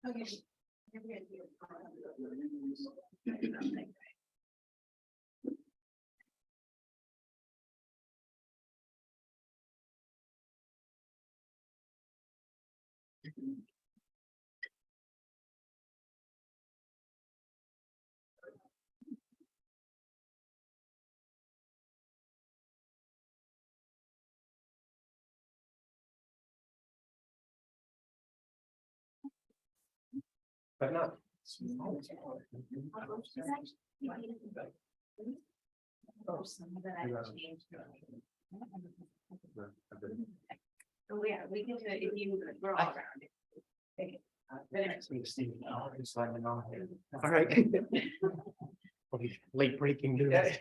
Okay. But not. Oh, yeah, we can do it if you, we're all around. Okay. All right. Late breaking news.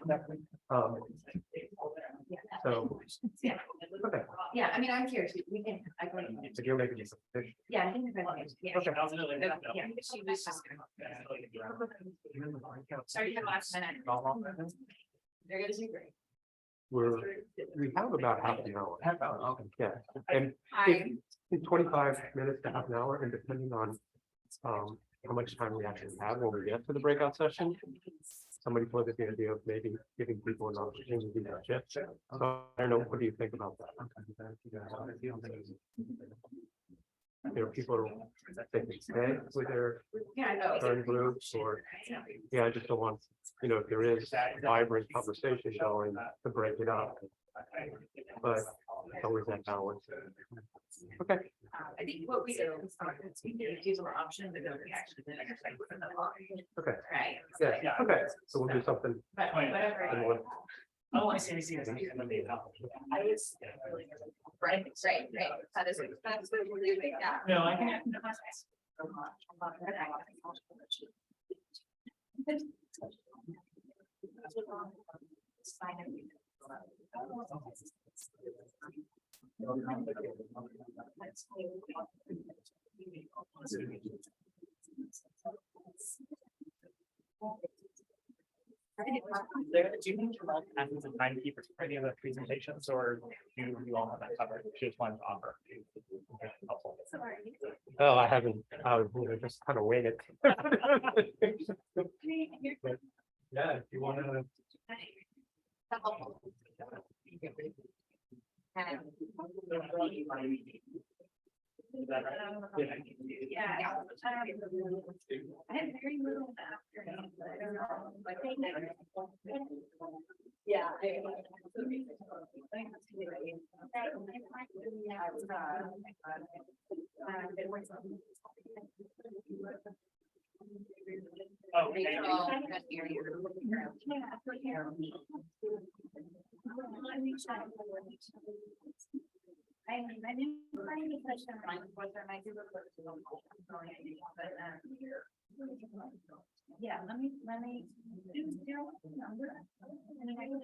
So, Yeah. okay, Yeah, I mean, I'm curious, we can, I go. so you're making this. Decision. Yeah, I think we're gonna, yeah. Okay. Yeah, she was just gonna. Sorry, you have last minute. They're gonna do great. We have about half an hour. Yeah, and I, in 25 minutes to half an hour, and depending on how much time we actually have when we get to the breakout session. Somebody floated the idea of maybe giving people an opportunity to shift. So I don't know, what do you think about that? There are people who think they stay with their yeah, I know. current groups, or yeah, I just don't want, you know, if there is vibrant conversation going, to break it up. But it's always that balance. Okay. I think what we do is we do use our options and then we actually then exercise within the law. Okay. Right? Yeah, okay, so we'll do something. But whatever. similar. I don't want to see anything as anything that made it out. I was. Right, right, right. That's what we're doing, yeah. No, I can't. Do you need to have some timekeepers for any of the presentations, or do you all have that covered? She just wanted to offer. Helpful. Oh, I haven't, just kind of wing it. Yeah, if you want to. Yeah. I had very little afternoon, but I don't know, like. Yeah. Oh, I didn't find any question on whether I do look but yeah, let me do zero number. And then I will.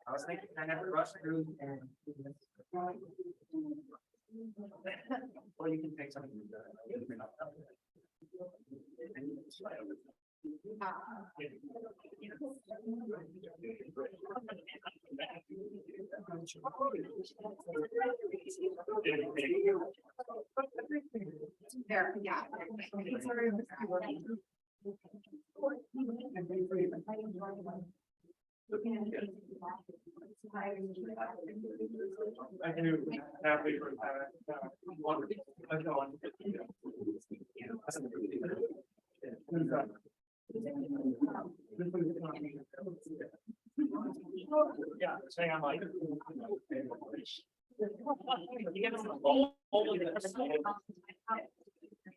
I was thinking I never rushed through and. Well, you can pick something. There, yeah. Yeah, saying I'm like.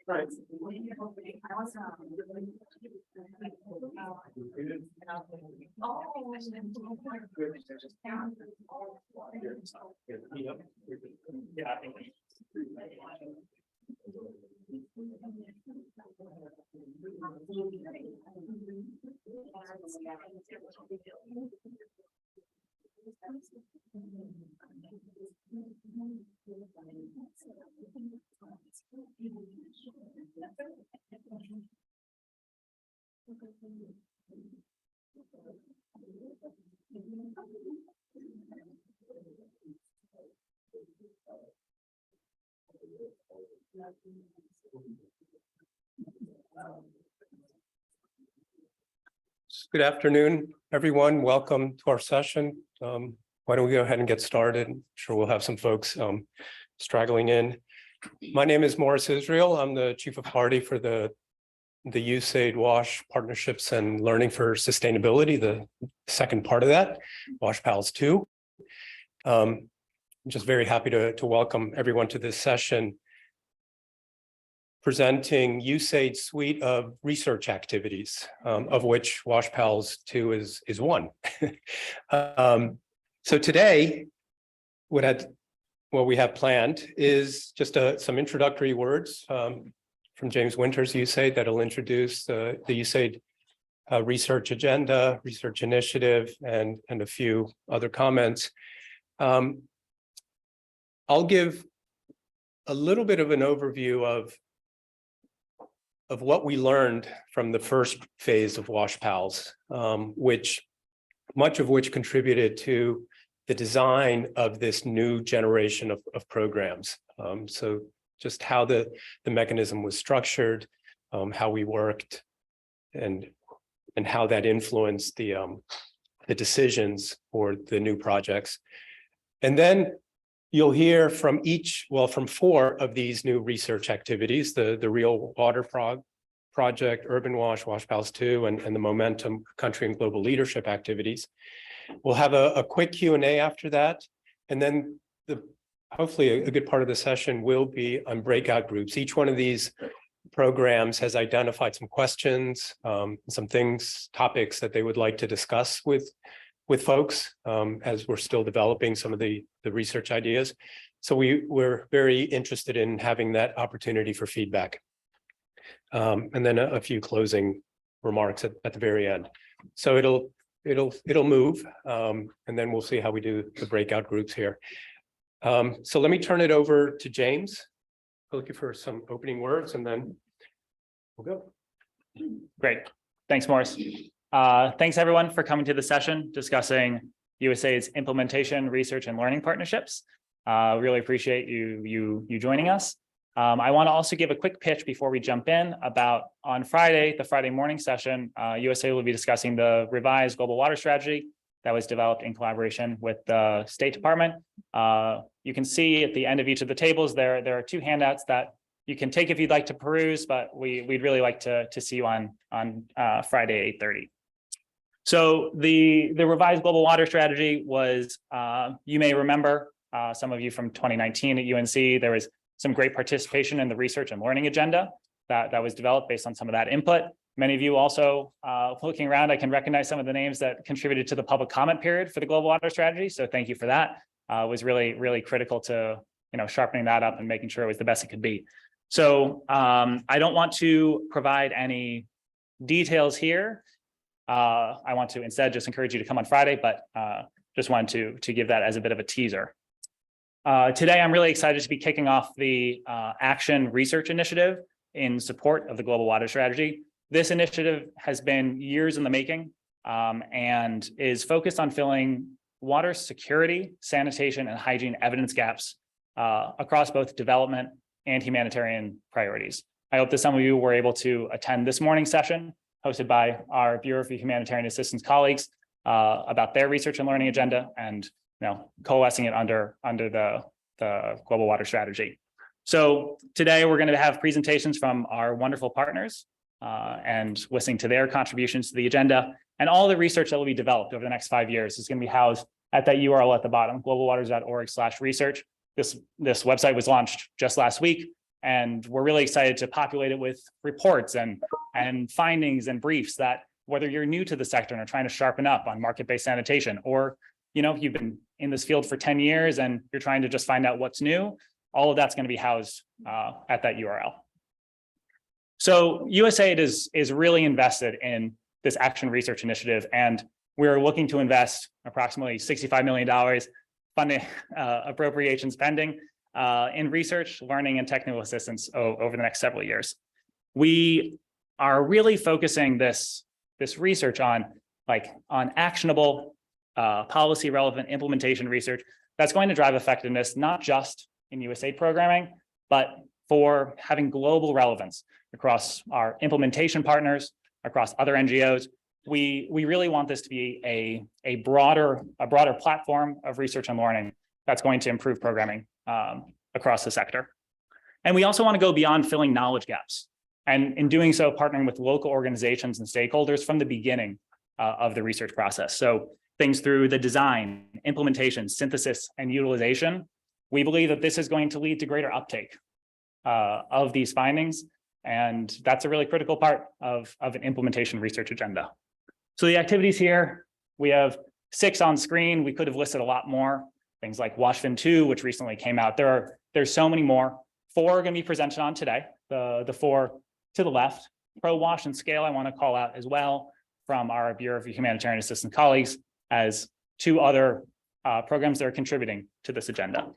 Right. Yeah, I think. Good afternoon, everyone. Welcome to our session. Why don't we go ahead and get started? I'm sure we'll have some folks straggling in. My name is Morris Israel. I'm the Chief of Party for the USAID WASH Partnerships and Learning for Sustainability, the second part of that, WASH PALS 2. I'm just very happy to welcome everyone to this session presenting USAID's suite of research activities, of which WASH PALS 2 is one. So today, what we have planned is just some introductory words from James Winters, USAID, that'll introduce the USAID research agenda, research initiative, and a few other comments. I'll give a little bit of an overview of what we learned from the first phase of WASH PALS, much of which contributed to the design of this new generation of programs. So just how the mechanism was structured, how we worked, and how that influenced the decisions for the new projects. And then you'll hear from from 4 of these new research activities, the Real Water Project, Urban WASH, WASH PALS 2, and the Momentum Country and Global Leadership activities. We'll have a quick Q&A after that, and then hopefully a good part of the session will be on breakout groups. Each one of these programs has identified some questions, some topics that they would like to discuss with folks as we're still developing some of the research ideas. So we're very interested in having that opportunity for feedback. And then a few closing remarks at the very end. So it'll move, and then we'll see how we do the breakout groups here. So let me turn it over to James. Looking for some opening words, and then we'll go. Great. Thanks, Morris. Thanks, everyone, for coming to the session discussing USAID's implementation, research, and learning partnerships. Really appreciate you joining us. I want to also give a quick pitch before we jump in about on Friday, the Friday morning session, USAID will be discussing the revised global water strategy that was developed in collaboration with the State Department. You can see at the end of each of the tables, there are 2 handouts that you can take if you'd like to peruse, but we'd really like to see you on Friday, 8:30. So the revised global water strategy was, you may remember, some of you from 2019 at UNC, there was some great participation in the research and learning agenda that was developed based on some of that input. Many of you also, looking around, I can recognize some of the names that contributed to the public comment period for the global water strategy. So thank you for that. It was really, really critical to sharpening that up and making sure it was the best it could be. So I don't want to provide any details here. I want to instead just encourage you to come on Friday, but just wanted to give that as a bit of a teaser. Today, I'm really excited to be kicking off the Action Research Initiative in support of the Global Water Strategy. This initiative has been years in the making and is focused on filling water security, sanitation, and hygiene evidence gaps across both development and humanitarian priorities. I hope that some of you were able to attend this morning's session hosted by our Bureau for Humanitarian Assistance colleagues. about their research and learning agenda and coalescing it under the global water strategy. So today we're going to have presentations from our wonderful partners and listening to their contributions to the agenda, and all the research that will be developed over the next 5 years is going to be housed at that URL at the bottom, globalwaters.org/research. This website was launched just last week, and we're really excited to populate it with reports and findings and briefs that, whether you're new to the sector and are trying to sharpen up on market-based sanitation, or you've been in this field for 10 years and you're trying to just find out what's new, all of that's going to be housed at that URL. So USAID is really invested in this Action Research Initiative, and we're looking to invest approximately $65 million funding appropriations pending in research, learning, and technical assistance over the next several years. We are really focusing this research on actionable, policy relevant implementation research that's going to drive effectiveness, not just in USAID programming, but for having global relevance across our implementation partners, across other NGOs. We really want this to be a broader platform of research and learning that's going to improve programming across the sector. And we also want to go beyond filling knowledge gaps, and in doing so, partnering with local organizations and stakeholders from the beginning of the research process. So things through the design, implementation, synthesis, and utilization. We believe that this is going to lead to greater uptake of these findings, and that's a really critical part of an implementation research agenda. So the activities here, we have 6 on screen. We could have listed a lot more, things like WashFin 2, which recently came out. There's so many more. 4 are going to be presented on today. The 4 to the left, ProWash and Scale, I want to call out as well from our Bureau of Humanitarian Assistance colleagues as 2 other programs that are contributing to this agenda.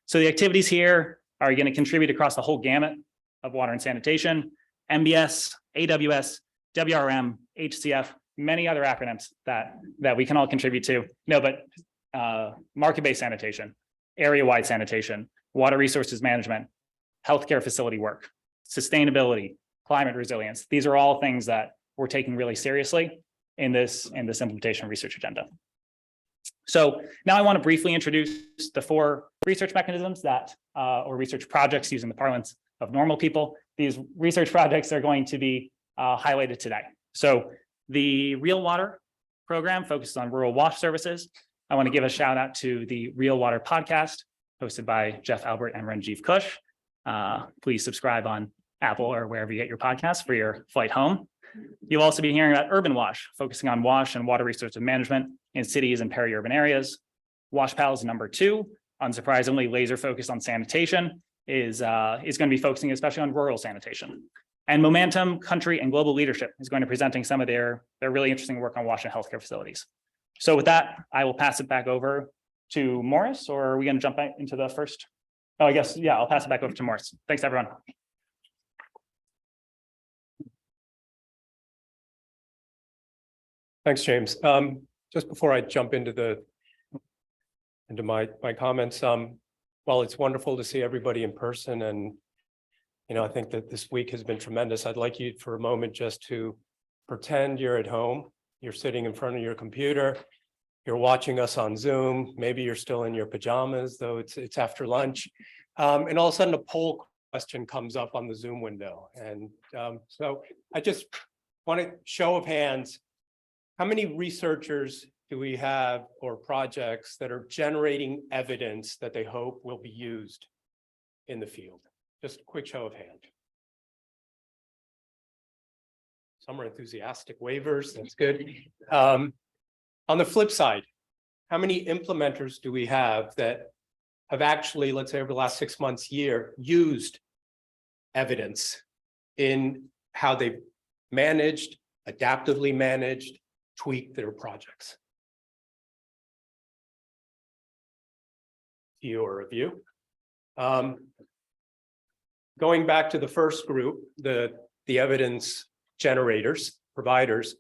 So the activities here are going to contribute across the whole gamut of water and sanitation, MBS, AWS, WRM, HCF, many other acronyms that we can all contribute to. No, but market-based sanitation, area-wide sanitation, water resources management, healthcare facility work, sustainability, climate resilience. These are all things that we're taking really seriously in this implementation research agenda. So now I want to briefly introduce the 4 research mechanisms that, or research projects using the parlance of normal people. These research projects are going to be highlighted today. So the Real Water program focuses on rural wash services. I want to give a shout out to the Real Water podcast hosted by Jeff Albert and Ranjiv Kush. Please subscribe on Apple or wherever you get your podcasts for your flight home. You'll also be hearing about Urban Wash, focusing on wash and water resources management in cities and peri-urban areas. WashPals #2, unsurprisingly, laser focused on sanitation, is going to be focusing especially on rural sanitation. And Momentum, Country, and Global Leadership is going to be presenting some of their really interesting work on wash and healthcare facilities. So with that, I will pass it back over to Morris, or are we going to jump back into the first? Oh, I guess, yeah, I'll pass it back over to Morris. Thanks, everyone. Thanks, James. Just before I jump into my comments, while it's wonderful to see everybody in person, and I think that this week has been tremendous, I'd like you for a moment just to pretend you're at home. You're sitting in front of your computer. You're watching us on Zoom. Maybe you're still in your pajamas, though it's after lunch. And all of a sudden, a poll question comes up on the Zoom window. And so I just want a show of hands. How many researchers do we have, or projects, that are generating evidence that they hope will be used in the field? Just a quick show of hands. Some are enthusiastic wavers. That's good. On the flip side, how many implementers do we have that have actually, let's say over the last 6 months, year, used evidence in how they've managed, adaptively managed, tweaked their projects? Few or a few. Going back to the first group, the evidence generators, providers,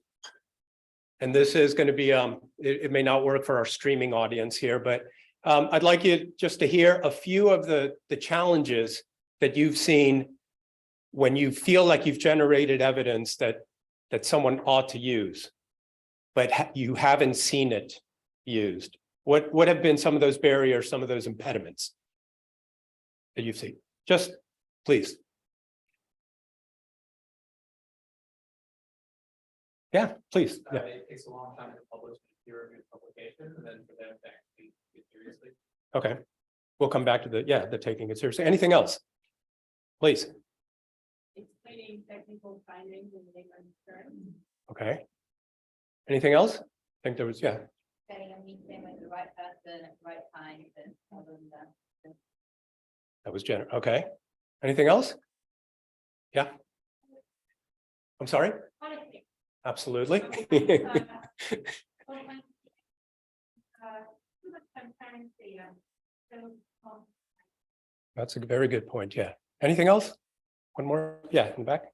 and this is going to be, it may not work for our streaming audience here, but I'd like you just to hear a few of the challenges that you've seen when you feel like you've generated evidence that someone ought to use, but you haven't seen it used? What have been some of those barriers, some of those impediments that you've seen? Just please. Yeah, please. Yeah. It takes a long time to publish a peer-reviewed publication, and then for them to actually take it seriously. Okay, we'll come back to the taking it seriously. Anything else? Please. Explaining technical findings and labor insurance. Okay. Anything else? I think there was, yeah. Getting a meeting with the right person at the right time. And other than that. That was Jennifer. Okay. Anything else? Yeah. I'm sorry? Honestly. Absolutely. That's a very good point. Yeah. Anything else? One more? Yeah, in the back.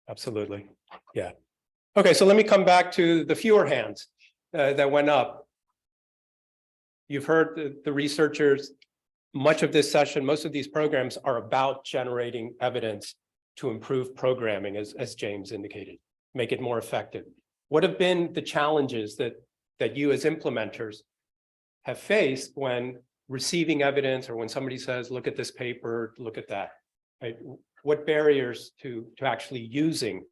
Absolutely. Yeah. Okay, so let me come back to the fewer hands that went up. You've heard the researchers, much of this session, most of these programs are about generating evidence to improve programming, as James indicated, make it more effective. What have been the challenges that you as implementers have faced when receiving evidence, or when somebody says, look at this paper, look at that, right? What barriers to actually using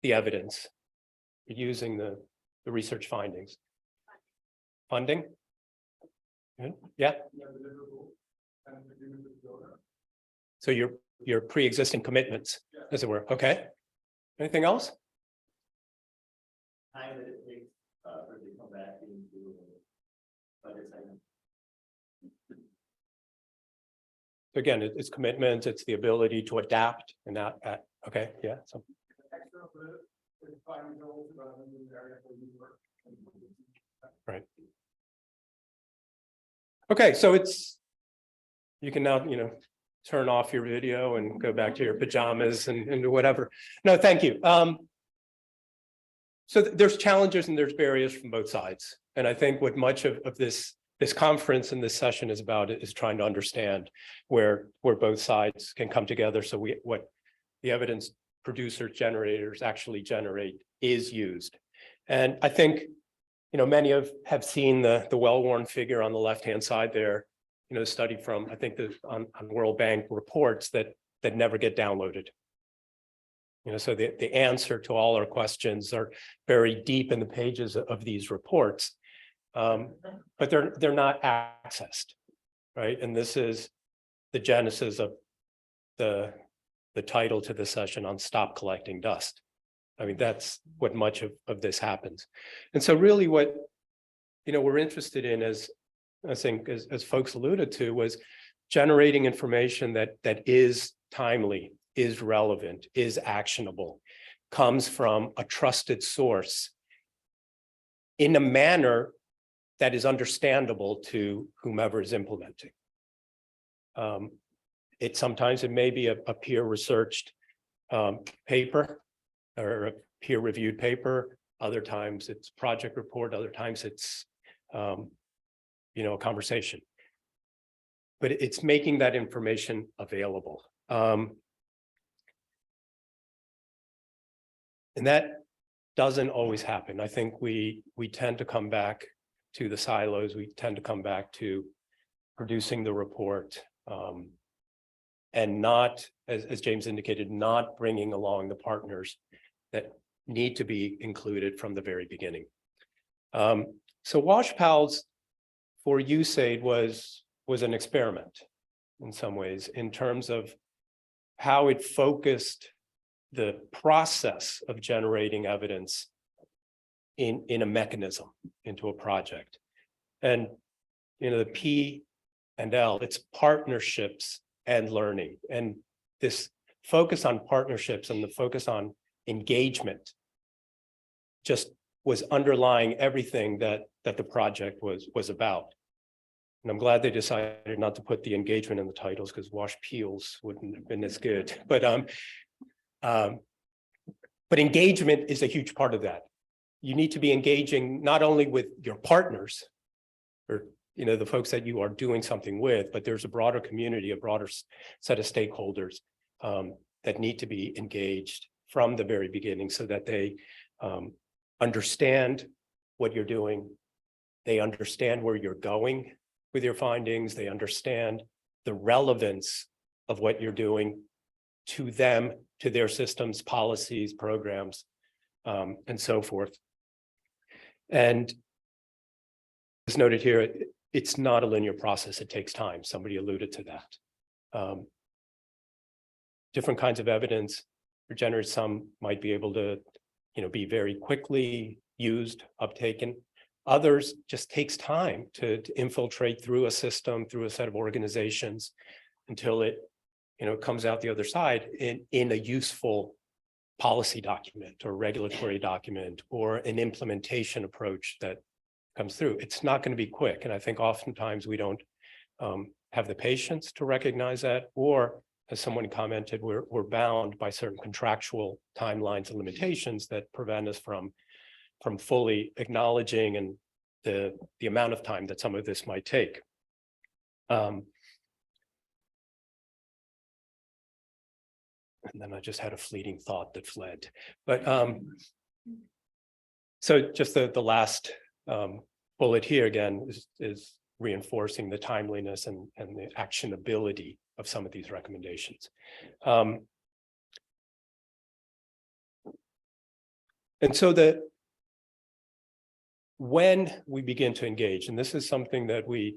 the evidence, using the research findings? Funding? Good. Yeah. So your pre-existing commitments, as it were. Okay. Anything else? Time that it takes for them to come back into budget segment. Again, it's commitment, it's the ability to adapt and not, okay, yeah. So. Right. Okay, so you can now, turn off your video and go back to your pajamas and whatever. No, thank you. So there's challenges and there's barriers from both sides. And I think what much of this conference and this session is about is trying to understand where both sides can come together. So what the evidence producers, generators actually generate is used. And I think, many have seen the well-worn figure on the left-hand side there, study from, I think on World Bank reports that never get downloaded. So the answer to all our questions are buried deep in the pages of these reports. But they're not accessed, right? And this is the genesis of the title to the session on Stop Collecting Dust. I mean, that's what much of this happens. And so really what, we're interested in, as I think, as folks alluded to, was generating information that is timely, is relevant, is actionable, comes from a trusted source in a manner that is understandable to whomever is implementing. Sometimes it may be a peer researched paper or a peer reviewed paper. Other times it's project report. Other times it's, a conversation. But it's making that information available. And that doesn't always happen. I think we tend to come back to the silos. We tend to come back to producing the report and not, as James indicated, not bringing along the partners that need to be included from the very beginning. So WashPals for USAID was an experiment in some ways in terms of how it focused the process of generating evidence in a mechanism, into a project. And the P and L, it's partnerships and learning. And this focus on partnerships and the focus on engagement just was underlying everything that the project was about. And I'm glad they decided not to put the engagement in the titles, because Wash Peels wouldn't have been as good. But engagement is a huge part of that. You need to be engaging not only with your partners or the folks that you are doing something with, but there's a broader community, a broader set of stakeholders that need to be engaged from the very beginning so that they understand what you're doing. They understand where you're going with your findings. They understand the relevance of what you're doing to them, to their systems, policies, programs, and so forth. And as noted here, it's not a linear process. It takes time. Somebody alluded to that. Different kinds of evidence are generated. Some might be able to, be very quickly used, uptaken. Others just takes time to infiltrate through a system, through a set of organizations until it, comes out the other side in a useful policy document or regulatory document or an implementation approach that comes through. It's not going to be quick. And I think oftentimes we don't have the patience to recognize that, or as someone commented, we're bound by certain contractual timelines and limitations that prevent us from fully acknowledging and the amount of time that some of this might take. And then I just had a fleeting thought that fled. But so just the last bullet here again is reinforcing the timeliness and the actionability of some of these recommendations. And so when we begin to engage, and this is something that we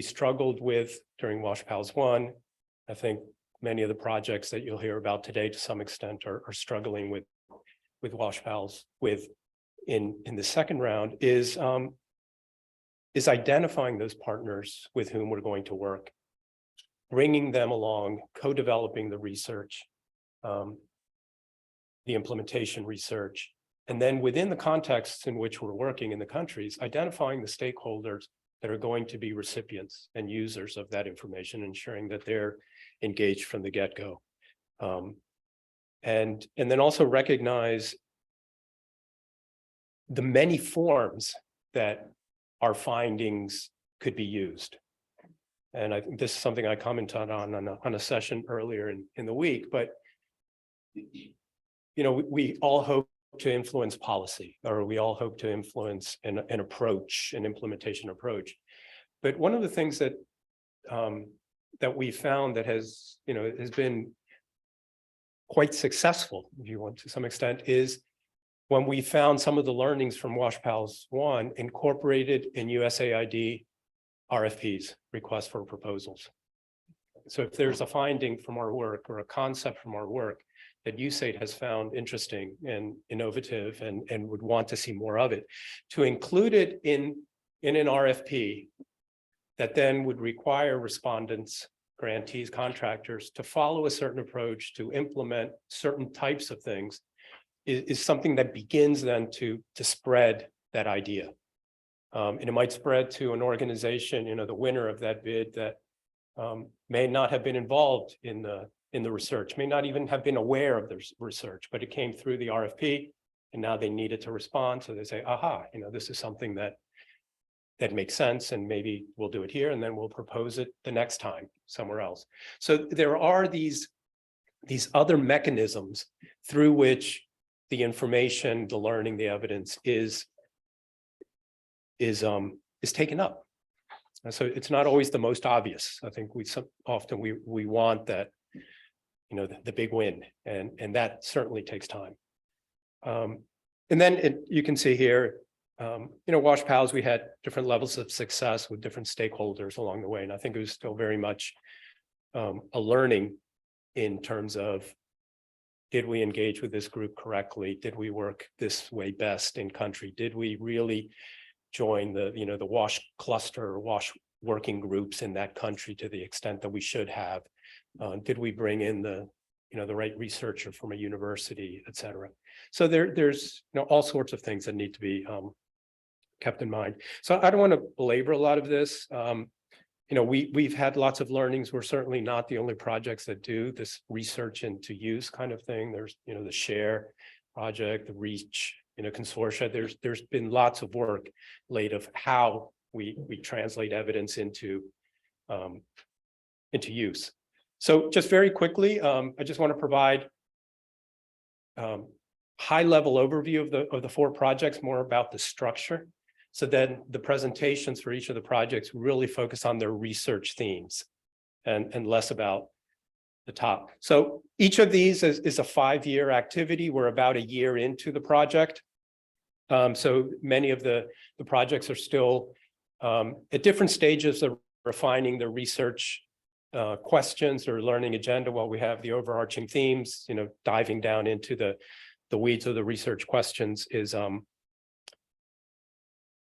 struggled with during WashPals 1, I think many of the projects that you'll hear about today to some extent are struggling with WashPals in the second round is identifying those partners with whom we're going to work, bringing them along, co-developing the research, the implementation research, and then within the contexts in which we're working in the countries, identifying the stakeholders that are going to be recipients and users of that information, ensuring that they're engaged from the get-go. And then also recognize the many forms that our findings could be used. And I think this is something I commented on a session earlier in the week, but we all hope to influence policy, or we all hope to influence an approach, an implementation approach. But one of the things that we found that has been quite successful, if you want, to some extent, is when we found some of the learnings from WashPals 1 incorporated in USAID RFPs, requests for proposals. So if there's a finding from our work or a concept from our work that USAID has found interesting and innovative and would want to see more of it, to include it in an RFP that then would require respondents, grantees, contractors to follow a certain approach, to implement certain types of things, is something that begins then to spread that idea. And it might spread to an organization, the winner of that bid that may not have been involved in the research, may not even have been aware of the research, but it came through the RFP and now they needed to respond. So they say, aha, this is something that makes sense, and maybe we'll do it here and then we'll propose it the next time somewhere else. So there are these other mechanisms through which the information, the learning, the evidence is taken up. And so it's not always the most obvious. I think we want that, the big win, and that certainly takes time. And then you can see here, WashPals, we had different levels of success with different stakeholders along the way. And I think it was still very much a learning in terms of, did we engage with this group correctly? Did we work this way best in country? Did we really join the WASH cluster or WASH working groups in that country to the extent that we should have? Did we bring in the right researcher from a university, et cetera? So there's all sorts of things that need to be kept in mind. So I don't want to belabor a lot of this. We've had lots of learnings. We're certainly not the only projects that do this research into use kind of thing. There's, the SHARE project, the REACH, consortia. There's been lots of work laid of how we translate evidence into use. So just very quickly, I just want to provide high-level overview of the 4 projects, more about the structure. So then the presentations for each of the projects really focus on their research themes and less about the top. So each of these is a 5-year activity. We're about a year into the project. So many of the projects are still at different stages of refining their research questions or learning agenda, while we have the overarching themes, diving down into the weeds of the research questions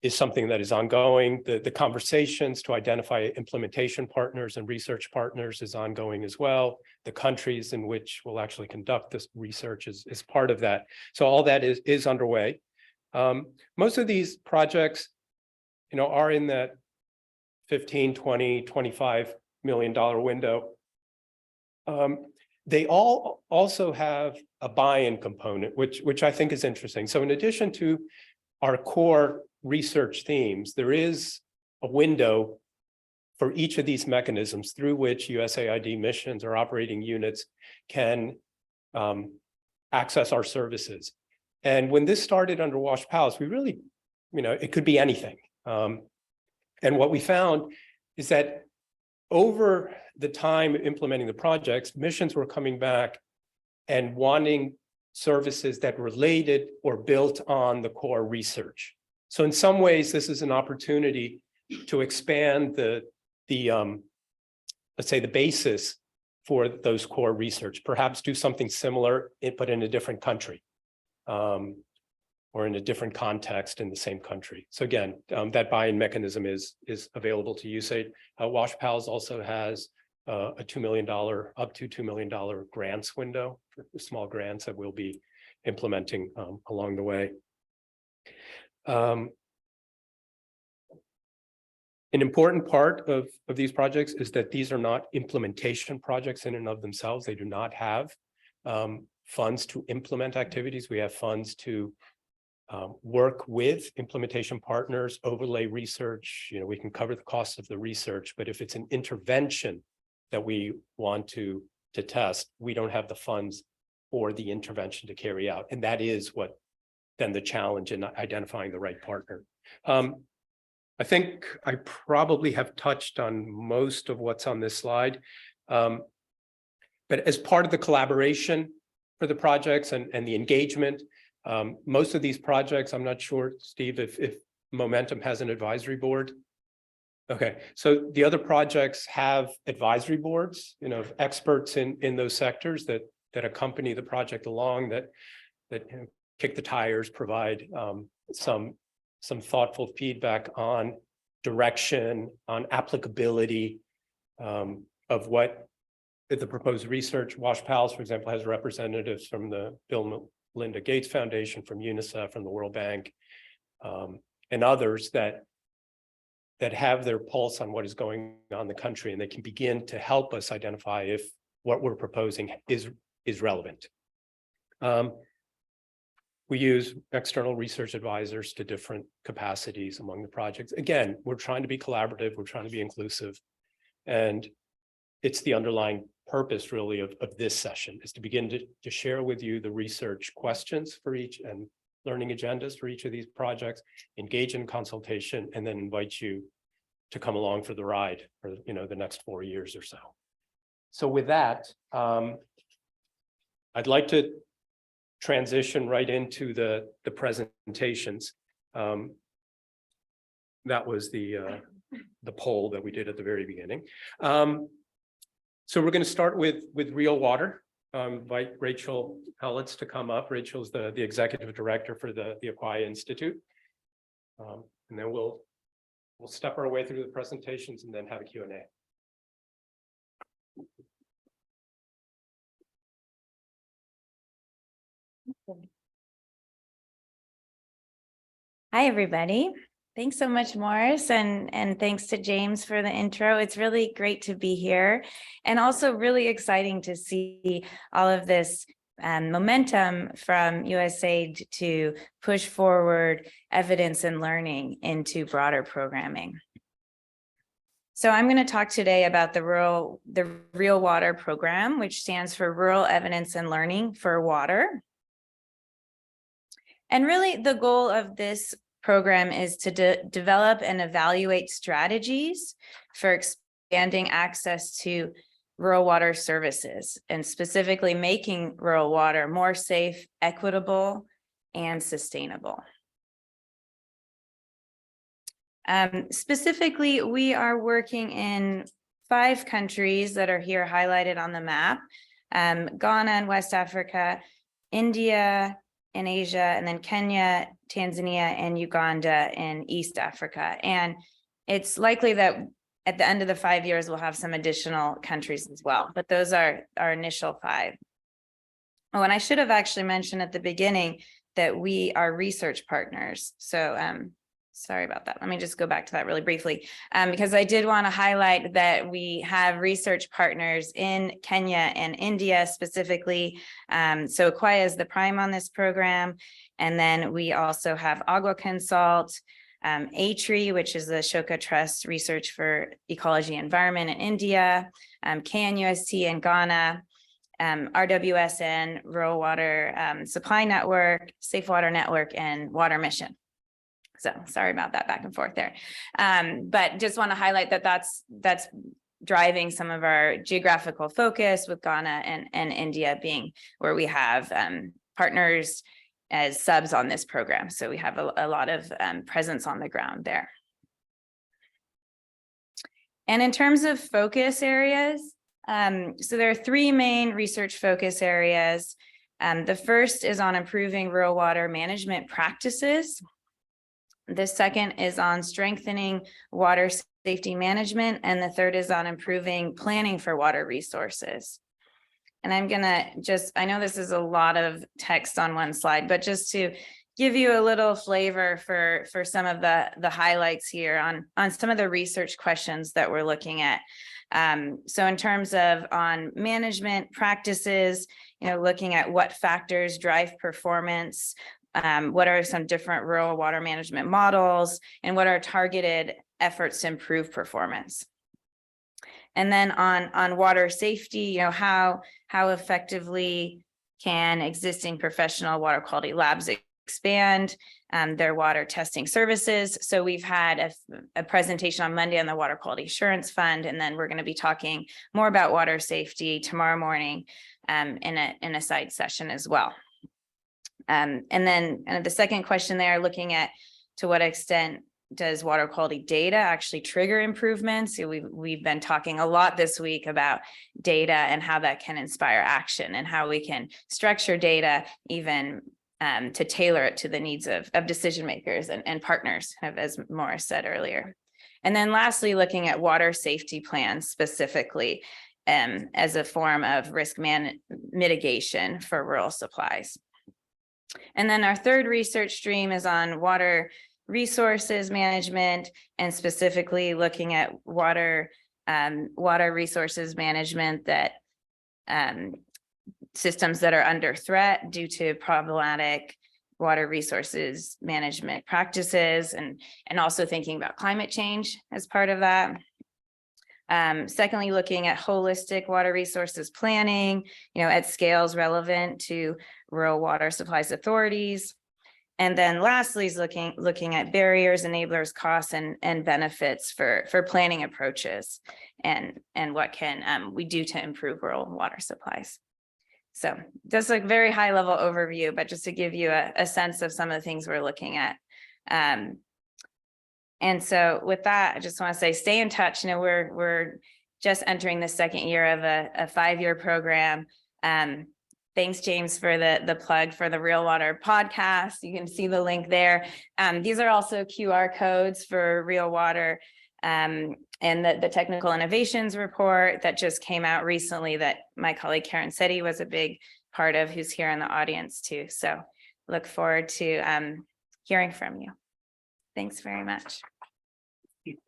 is something that is ongoing. The conversations to identify implementation partners and research partners is ongoing as well. The countries in which we'll actually conduct this research is part of that. So all that is underway. Most of these projects, are in that 15, 20, $25 million window. They all also have a buy-in component, which I think is interesting. So in addition to our core research themes, there is a window for each of these mechanisms through which USAID missions or operating units can access our services. And when this started under Wash Palace, we really, it could be anything. And what we found is that over the time implementing the projects, missions were coming back and wanting services that related or built on the core research. So in some ways, this is an opportunity to expand the let's say the basis for those core research, perhaps do something similar, but in a different country, or in a different context in the same country. So again, that buy-in mechanism is available to USAID. Wash Pals also has a $2 million, up to $2 million grants window, for small grants that we'll be implementing along the way. An important part of these projects is that these are not implementation projects in and of themselves. They do not have funds to implement activities. We have funds to work with implementation partners, overlay research. We can cover the cost of the research, but if it's an intervention that we want to test, we don't have the funds for the intervention to carry out. And that is what then the challenge in identifying the right partner. I think I probably have touched on most of what's on this slide. But as part of the collaboration for the projects and the engagement, most of these projects, I'm not sure, Steve, if Momentum has an advisory board. Okay, so the other projects have advisory boards, experts in those sectors that accompany the project along, that kick the tires, provide some thoughtful feedback on direction, on applicability of what the proposed research. Wash Pals, for example, has representatives from the Bill and Melinda Gates Foundation, from UNICEF, from the World Bank, and others that have their pulse on what is going on in the country, and they can begin to help us identify if what we're proposing is relevant. We use external research advisors to different capacities among the projects. Again, we're trying to be collaborative, we're trying to be inclusive, and it's the underlying purpose really of this session, is to begin to share with you the research questions for each and learning agendas for each of these projects, engage in consultation, and then invite you to come along for the ride for the next 4 years or so. So with that, I'd like to transition right into the presentations. That was the poll that we did at the very beginning. So we're going to start with Real Water. Invite Rachel Pellets to come up. Rachel's the executive director for the Aquia Institute. And then we'll step our way through the presentations and then have a Q&A. Hi, everybody. Thanks so much, Morris, and thanks to James for the intro. It's really great to be here, and also really exciting to see all of this momentum from USAID to push forward evidence and learning into broader programming. So I'm going to talk today about the Real Water program, which stands for Rural Evidence and Learning for Water. And really, the goal of this program is to develop and evaluate strategies for expanding access to rural water services, and specifically making rural water more safe, equitable, and sustainable. Specifically, we are working in 5 countries that are here highlighted on the map: Ghana in West Africa, India in Asia, and then Kenya, Tanzania, and Uganda in East Africa. And it's likely that at the end of the 5 years, we'll have some additional countries as well, but those are our initial 5. Oh, and I should have actually mentioned at the beginning that we are research partners. So sorry about that. Let me just go back to that really briefly, because I did want to highlight that we have research partners in Kenya and India specifically. So Kwaya is the prime on this program. And then we also have Agua Consult, ATRI, which is the Ashoka Trust Research for Ecology and Environment in India, KNUST in Ghana, RWSN, Rural Water Supply Network, Safe Water Network, and Water Mission. So sorry about that back and forth there. But just want to highlight that that's driving some of our geographical focus, with Ghana and India being where we have partners as subs on this program. So we have a lot of presence on the ground there. And in terms of focus areas, so there are 3 main research focus areas. The first is on improving rural water management practices. The second is on strengthening water safety management, and the third is on improving planning for water resources. And I'm gonna I know this is a lot of text on one slide, but just to give you a little flavor for some of the highlights here on some of the research questions that we're looking at. So in terms of on management practices, looking at what factors drive performance, what are some different rural water management models, and what are targeted efforts to improve performance. And then on water safety, how effectively can existing professional water quality labs expand their water testing services. So we've had a presentation on Monday on the Water Quality Assurance Fund, and then we're going to be talking more about water safety tomorrow morning in a side session as well. And then the second question there, looking at to what extent does water quality data actually trigger improvements? So we've been talking a lot this week about data and how that can inspire action, and how we can structure data even to tailor it to the needs of decision makers and partners, as Morris said earlier. And then lastly, looking at water safety plans specifically as a form of risk mitigation for rural supplies. And then our third research stream is on water resources management, and specifically looking at water resources management that systems that are under threat due to problematic water resources management practices, and also thinking about climate change as part of that. Secondly, looking at holistic water resources planning, at scales relevant to rural water supplies authorities. And then lastly is looking at barriers, enablers, costs, and benefits for planning approaches, and what can we do to improve rural water supplies. So just a very high level overview, but just to give you a sense of some of the things we're looking at. And so with that, I just want to say, stay in touch. We're just entering the second year of a 5-year program. Thanks, James, for the plug for the Real Water podcast. You can see the link there. These are also QR codes for Real Water, and the technical innovations report that just came out recently that my colleague Karen Setti was a big part of, who's here in the audience too. So look forward to hearing from you. Thanks very much. It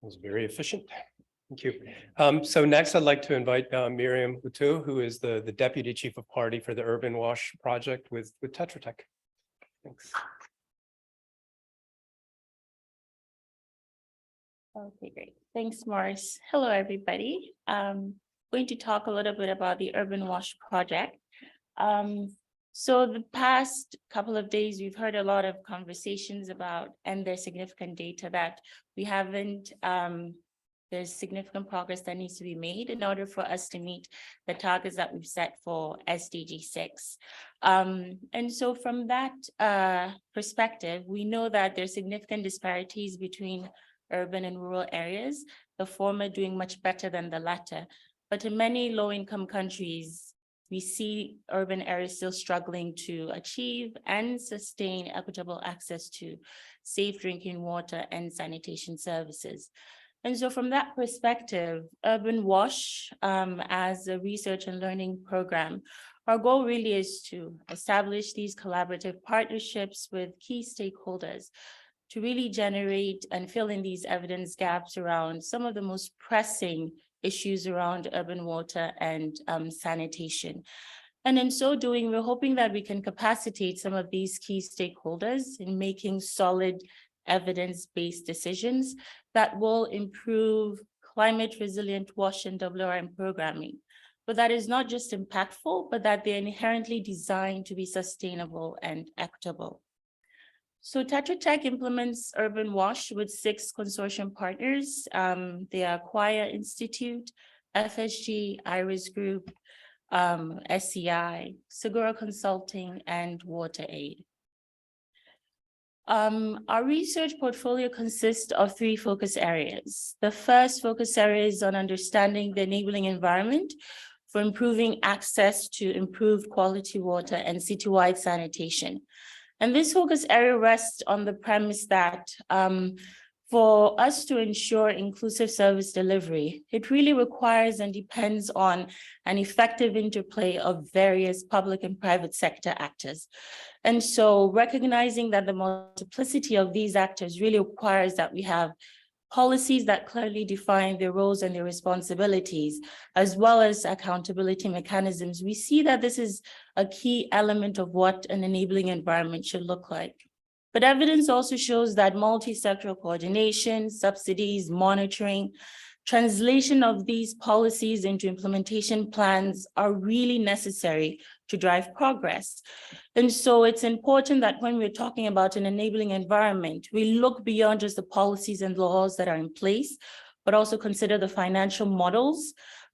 was very efficient. Thank you. So next, I'd like to invite Miriam Utu, who is the Deputy Chief of Party for the Urban Wash Project with Tetra Tech. Thanks. Okay, great. Thanks, Morris. Hello, everybody. going to talk a little bit about the Urban Wash project. So the past couple of days, we've heard a lot of conversations about, and there's significant data that we haven't, there's significant progress that needs to be made in order for us to meet the targets that we've set for SDG 6. And so from that perspective, we know that there's significant disparities between urban and rural areas, the former doing much better than the latter. But in many low-income countries, we see urban areas still struggling to achieve and sustain equitable access to safe drinking water and sanitation services. And so from that perspective, Urban Wash, as a research and learning program, our goal really is to establish these collaborative partnerships with key stakeholders to really generate and fill in these evidence gaps around some of the most pressing issues around urban water and sanitation. And in so doing, we're hoping that we can capacitate some of these key stakeholders in making solid evidence-based decisions that will improve climate resilient WASH and WRM programming. But that is not just impactful, but that they're inherently designed to be sustainable and equitable. So Tetra Tech implements Urban Wash with 6 consortium partners. They are Acquire Institute, FSG, Iris Group, SCI, Segura Consulting, and WaterAid. Our research portfolio consists of 3 focus areas. The first focus area is on understanding the enabling environment for improving access to improved quality water and citywide sanitation. And this focus area rests on the premise that for us to ensure inclusive service delivery, it really requires and depends on an effective interplay of various public and private sector actors. And so recognizing that the multiplicity of these actors really requires that we have policies that clearly define their roles and their responsibilities, as well as accountability mechanisms, we see that this is a key element of what an enabling environment should look like. But evidence also shows that multi-sectoral coordination, subsidies, monitoring, translation of these policies into implementation plans are really necessary to drive progress. And so it's important that when we're talking about an enabling environment, we look beyond just the policies and laws that are in place, but also consider the financial models,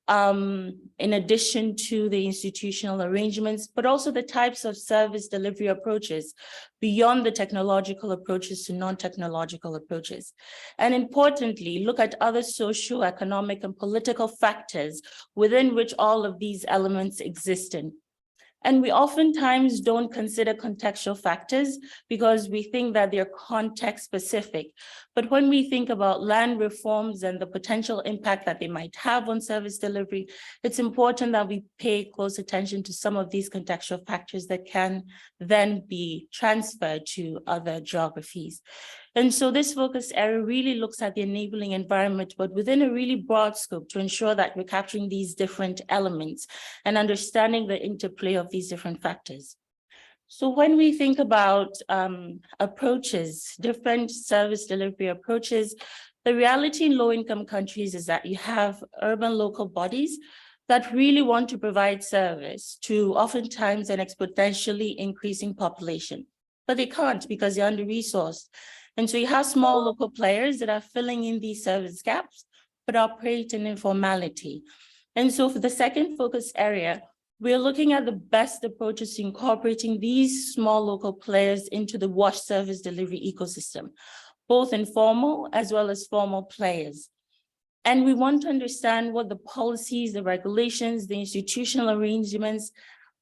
in addition to the institutional arrangements, but also the types of service delivery approaches beyond the technological approaches to non-technological approaches. And importantly, look at other social, economic, and political factors within which all of these elements exist in. And we oftentimes don't consider contextual factors because we think that they're context specific. But when we think about land reforms and the potential impact that they might have on service delivery, it's important that we pay close attention to some of these contextual factors that can then be transferred to other geographies. And so this focus area really looks at the enabling environment, but within a really broad scope to ensure that we're capturing these different elements and understanding the interplay of these different factors. So when we think about approaches, different service delivery approaches, the reality in low-income countries is that you have urban local bodies that really want to provide service to oftentimes an exponentially increasing population, but they can't because they're under-resourced. And so you have small local players that are filling in these service gaps, but operate in informality. And so for the second focus area, we're looking at the best approaches to incorporating these small local players into the WASH service delivery ecosystem, both informal as well as formal players. And we want to understand what the policies, the regulations, the institutional arrangements,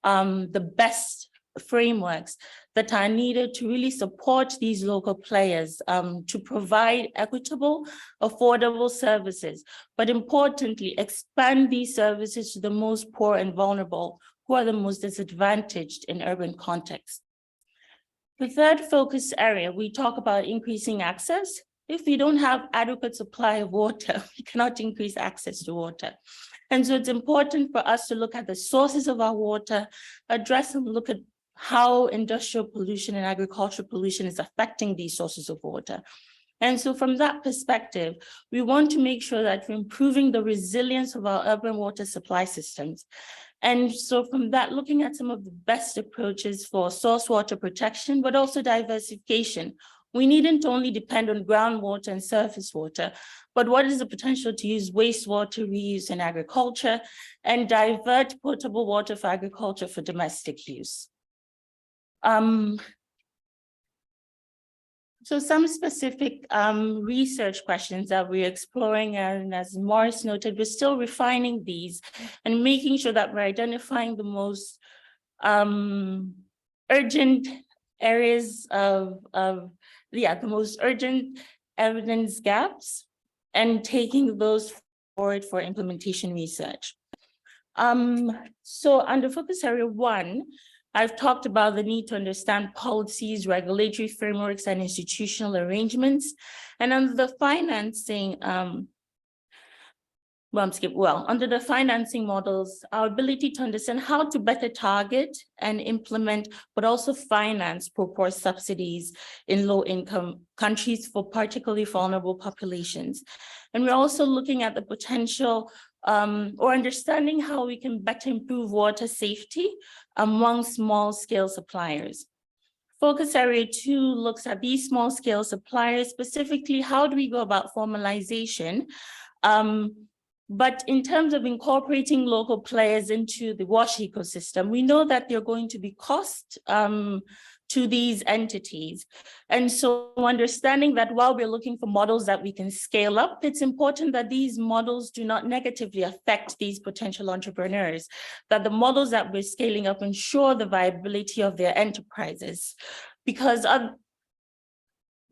the best frameworks that are needed to really support these local players to provide equitable, affordable services, but importantly, expand these services to the most poor and vulnerable, who are the most disadvantaged in urban contexts. The third focus area, we talk about increasing access. If we don't have adequate supply of water, we cannot increase access to water. And so it's important for us to look at the sources of our water, address and look at how industrial pollution and agricultural pollution is affecting these sources of water. And so from that perspective, we want to make sure that we're improving the resilience of our urban water supply systems. And so from that, looking at some of the best approaches for source water protection, but also diversification. We needn't only depend on groundwater and surface water, but what is the potential to use wastewater reuse in agriculture and divert potable water for agriculture for domestic use? So some specific research questions that we're exploring, and as Morris noted, we're still refining these and making sure that we're identifying the most urgent areas of the most urgent evidence gaps and taking those forward for implementation research. So under focus area 1, I've talked about the need to understand policies, regulatory frameworks, and institutional arrangements. And under the financing, under the financing models, our ability to understand how to better target and implement, but also finance proper subsidies in low-income countries for particularly vulnerable populations. And we're also looking at the potential or understanding how we can better improve water safety among small-scale suppliers. Focus area 2 looks at these small-scale suppliers, specifically how do we go about formalization, but in terms of incorporating local players into the WASH ecosystem, we know that there are going to be costs to these entities. And so understanding that while we're looking for models that we can scale up, it's important that these models do not negatively affect these potential entrepreneurs, that the models that we're scaling up ensure the viability of their enterprises. Because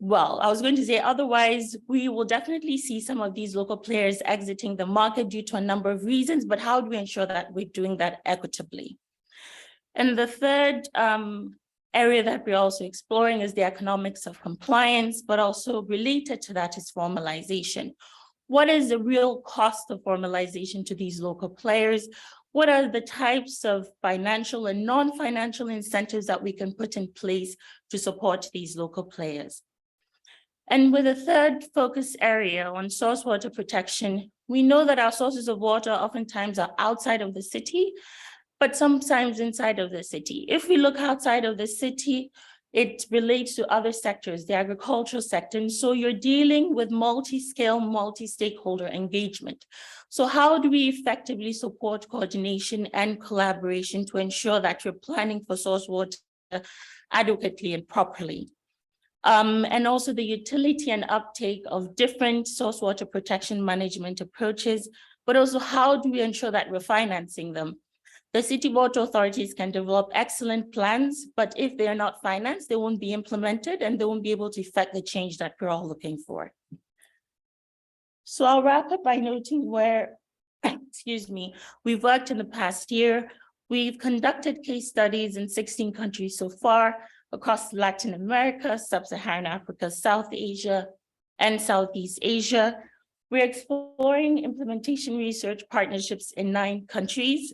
otherwise, we will definitely see some of these local players exiting the market due to a number of reasons, but how do we ensure that we're doing that equitably? And the third area that we're also exploring is the economics of compliance, but also related to that is formalization. What is the real cost of formalization to these local players? What are the types of financial and non-financial incentives that we can put in place to support these local players? And with a third focus area on source water protection, we know that our sources of water oftentimes are outside of the city, but sometimes inside of the city. If we look outside of the city, it relates to other sectors, the agricultural sector. And so you're dealing with multi-scale, multi-stakeholder engagement. So how do we effectively support coordination and collaboration to ensure that you're planning for source water adequately and properly? And also the utility and uptake of different source water protection management approaches, but also how do we ensure that we're financing them? The city water authorities can develop excellent plans, but if they are not financed, they won't be implemented and they won't be able to effect the change that we're all looking for. So I'll wrap up by noting where, we've worked in the past year. We've conducted case studies in 16 countries so far across Latin America, Sub-Saharan Africa, South Asia, and Southeast Asia. We're exploring implementation research partnerships in 9 countries.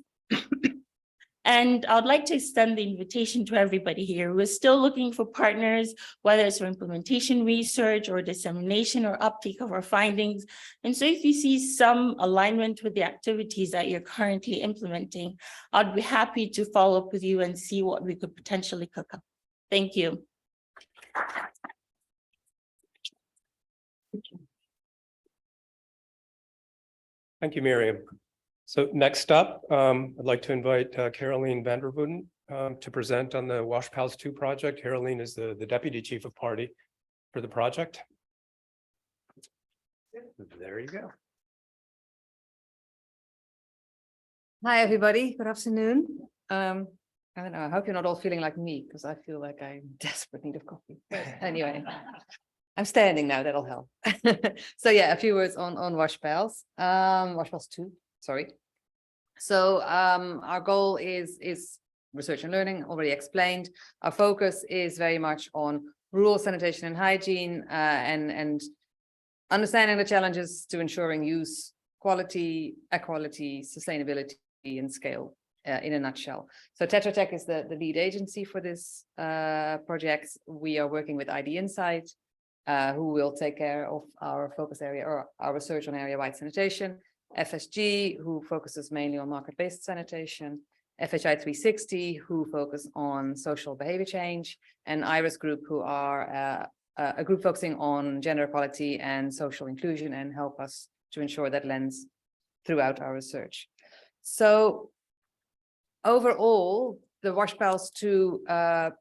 And I'd like to extend the invitation to everybody here. We're still looking for partners, whether it's for implementation research or dissemination or uptake of our findings. And so if you see some alignment with the activities that you're currently implementing, I'd be happy to follow up with you and see what we could potentially cook up. Thank you. Thank you, Miriam. So next up, I'd like to invite Caroline van der Voeten to present on the WASH PALS 2 project. Caroline is the Deputy Chief of Party for the project. There you go. Hi, everybody. Good afternoon. I don't know. I hope you're not all feeling like me because I feel like I'm in desperate need of coffee. But anyway, I'm standing now. That'll help. So yeah, a few words on WASH PALS. WASH PALS 2. Sorry. So our goal is research and learning, already explained. Our focus is very much on rural sanitation and hygiene and understanding the challenges to ensuring use, quality, equality, sustainability, and scale in a nutshell. So Tetra Tech is the lead agency for this project. We are working with ID Insight who will take care of our focus area or our research on area-wide sanitation, FSG, who focuses mainly on market-based sanitation, FHI 360, who focus on social behavior change, and IRIS Group, who are a group focusing on gender equality and social inclusion and help us to ensure that lens throughout our research. So overall, the Wash Pals 2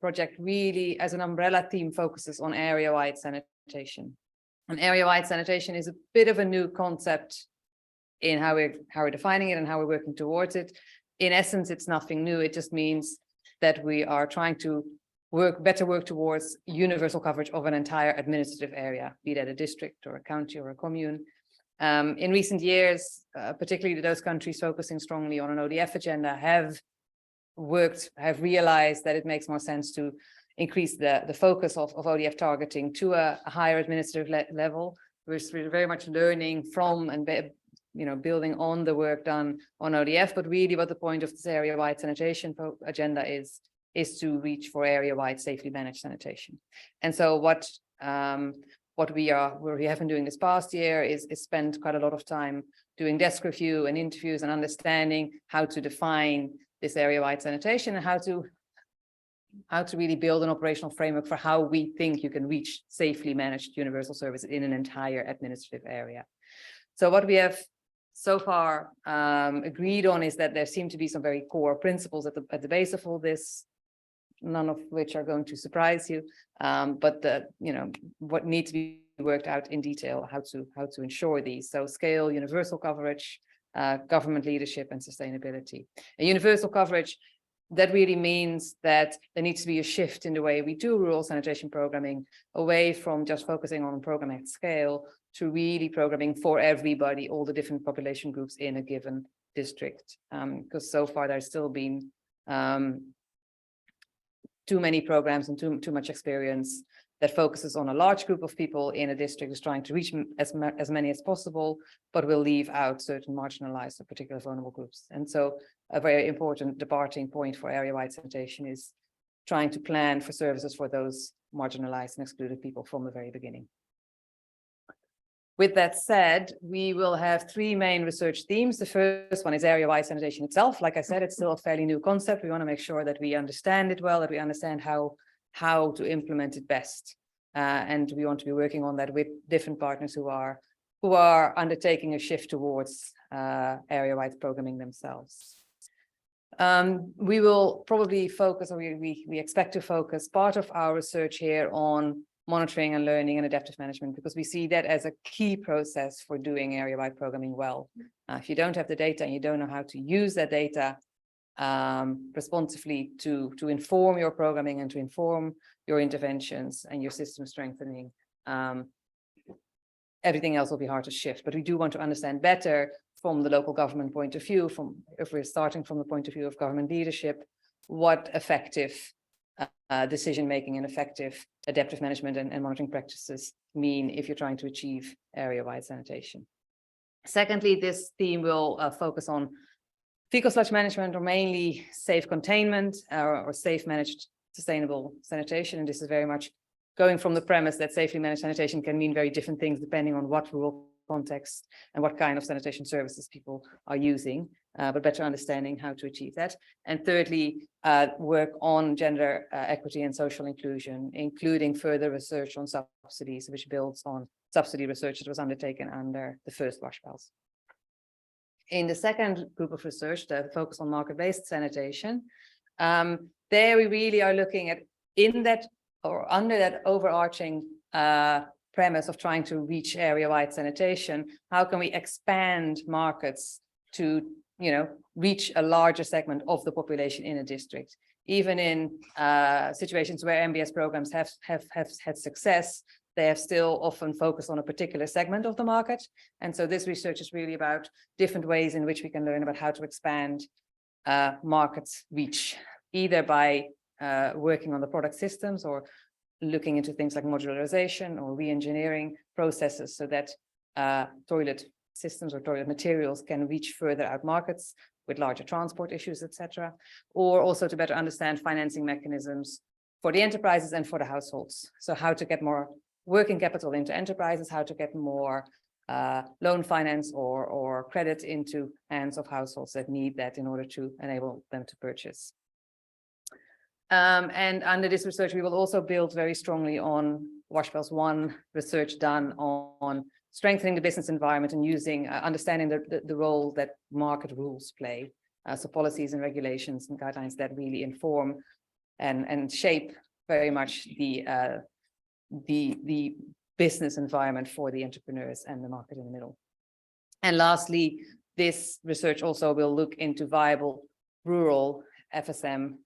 project really, as an umbrella theme, focuses on area-wide sanitation. And area-wide sanitation is a bit of a new concept in how we're defining it and how we're working towards it. In essence, it's nothing new. It just means that we are trying to better work towards universal coverage of an entire administrative area, be that a district or a county or a commune. In recent years, particularly those countries focusing strongly on an ODF agenda have realized that it makes more sense to increase the focus of ODF targeting to a higher administrative level. We're very much learning from and building on the work done on ODF, but really what the point of this area-wide sanitation agenda is to reach for area-wide safely managed sanitation. And so what we have been doing this past year is spend quite a lot of time doing desk review and interviews and understanding how to define this area-wide sanitation and how to really build an operational framework for how we think you can reach safely managed universal services in an entire administrative area. So what we have so far agreed on is that there seem to be some very core principles at the base of all this, none of which are going to surprise you, but what needs to be worked out in detail, how to ensure these. So scale, universal coverage, government leadership, and sustainability. And universal coverage, that really means that there needs to be a shift in the way we do rural sanitation programming, away from just focusing on programming at scale to really programming for everybody, all the different population groups in a given district. Because so far there's still been too many programs and too much experience that focuses on a large group of people in a district, is trying to reach as many as possible, but will leave out certain marginalized or particular vulnerable groups. And so a very important departing point for area-wide sanitation is trying to plan for services for those marginalized and excluded people from the very beginning. With that said, we will have three main research themes. The first one is area-wide sanitation itself. Like I said, it's still a fairly new concept. We want to make sure that we understand it well, that we understand how to implement it best. And we want to be working on that with different partners who are undertaking a shift towards area-wide programming themselves. We will probably focus, or we expect to focus part of our research here on monitoring and learning and adaptive management, because we see that as a key process for doing area-wide programming well. If you don't have the data and you don't know how to use that data responsively to inform your programming and to inform your interventions and your system strengthening, everything else will be hard to shift. But we do want to understand better from the local government point of view, if we're starting from the point of view of government leadership, what effective decision-making and effective adaptive management and monitoring practices mean if you're trying to achieve area-wide sanitation. Secondly, this theme will focus on fecal sludge management, or mainly safe containment or safe managed sustainable sanitation. And this is very much going from the premise that safely managed sanitation can mean very different things depending on what rural context and what kind of sanitation services people are using, but better understanding how to achieve that. And thirdly, work on gender equity and social inclusion, including further research on subsidies, which builds on subsidy research that was undertaken under the first Wash Pals. In the second group of research, that focus on market-based sanitation, there we really are looking at, in that or under that overarching premise of trying to reach area-wide sanitation, how can we expand markets to reach a larger segment of the population in a district? Even in situations where MBS programs have had success, they have still often focused on a particular segment of the market. And so this research is really about different ways in which we can learn about how to expand markets reach, either by working on the product systems or looking into things like modularization or re-engineering processes so that toilet systems or toilet materials can reach further out markets with larger transport issues, etc. Or also to better understand financing mechanisms for the enterprises and for the households. So how to get more working capital into enterprises, how to get more loan finance or credit into hands of households that need that in order to enable them to purchase. And under this research, we will also build very strongly on WashPals One research done on strengthening the business environment and using, understanding the role that market rules play. So policies and regulations and guidelines that really inform and shape very much the business environment for the entrepreneurs and the market in the middle. And lastly, this research also will look into viable rural FSM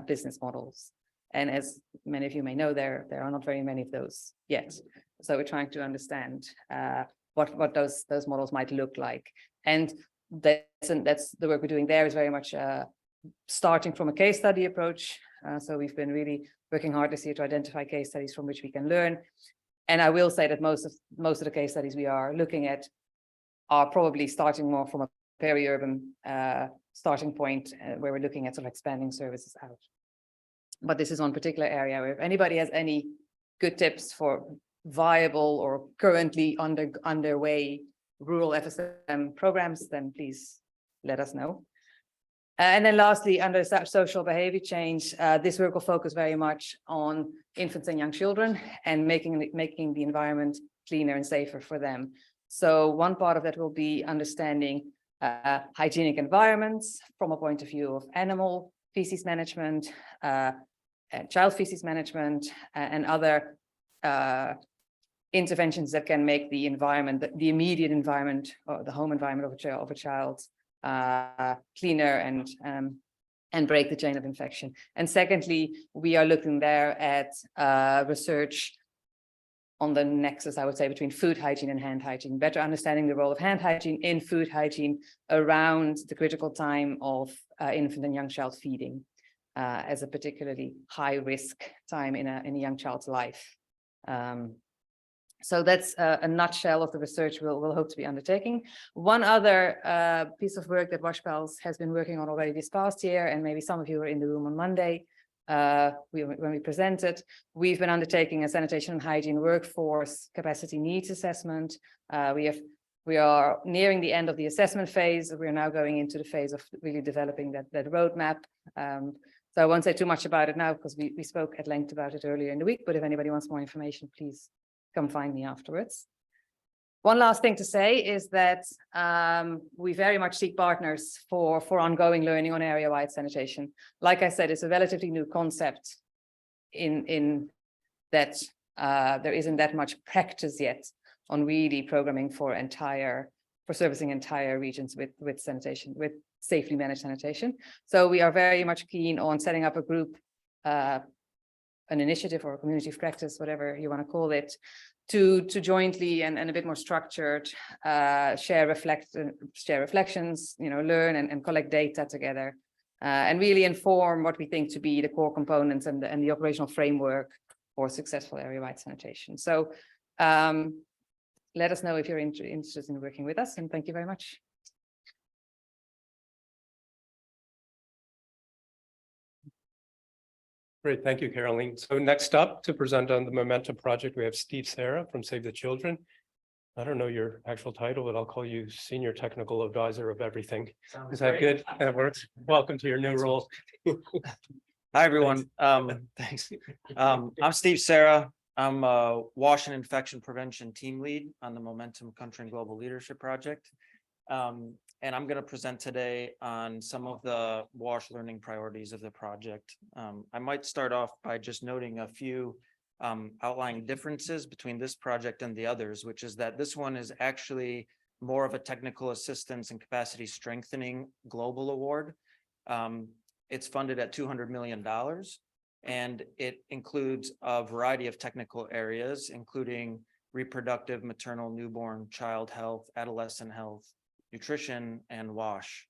business models. And as many of you may know, there are not very many of those yet. So we're trying to understand what those models might look like. And that's the work we're doing there is very much starting from a case study approach. So we've been really working hard this year to identify case studies from which we can learn. And I will say that most of the case studies we are looking at are probably starting more from a peri-urban starting point where we're looking at sort of expanding services out. But this is one particular area where if anybody has any good tips for viable or currently underway rural FSM programs, then please let us know. And then lastly, under social behavior change, this work will focus very much on infants and young children and making the environment cleaner and safer for them. So one part of that will be understanding hygienic environments from a point of view of animal feces management, child feces management, and other interventions that can make the environment, the immediate environment, or the home environment of a child cleaner and break the chain of infection. And secondly, we are looking there at research on the nexus, I would say, between food hygiene and hand hygiene, better understanding the role of hand hygiene in food hygiene around the critical time of infant and young child feeding as a particularly high risk time in a young child's life. So that's a nutshell of the research we'll hope to be undertaking. One other piece of work that WashPals has been working on already this past year, and maybe some of you were in the room on Monday when we presented, we've been undertaking a sanitation and hygiene workforce capacity needs assessment. We are nearing the end of the assessment phase. We're now going into the phase of really developing that roadmap. So I won't say too much about it now because we spoke at length about it earlier in the week, but if anybody wants more information, please come find me afterwards. One last thing to say is that we very much seek partners for ongoing learning on area-wide sanitation. Like I said, it's a relatively new concept in that there isn't that much practice yet on really programming for servicing entire regions with sanitation, with safely managed sanitation. So we are very much keen on setting up a group, an initiative or a community of practice, whatever you want to call it, to jointly and a bit more structured share reflections, learn and collect data together, and really inform what we think to be the core components and the operational framework for successful area-wide sanitation. So let us know if you're interested in working with us, and thank you very much. Great, thank you, Caroline. So next up to present on the Momentum Project, we have Steve Serra from Save the Children. I don't know your actual title, but I'll call you Senior Technical Advisor of Everything. Is that good? That works. Welcome to your new role. Hi, everyone. Thanks. I'm Steve Serra. I'm a WASH and Infection Prevention Team Lead on the Momentum Country and Global Leadership Project. And I'm going to present today on some of the WASH learning priorities of the project. I might start off by just noting a few outlying differences between this project and the others, which is that this one is actually more of a technical assistance and capacity strengthening global award. It's funded at $200 million, and it includes a variety of technical areas, including reproductive, maternal, newborn, child health, adolescent health, nutrition, and WASH.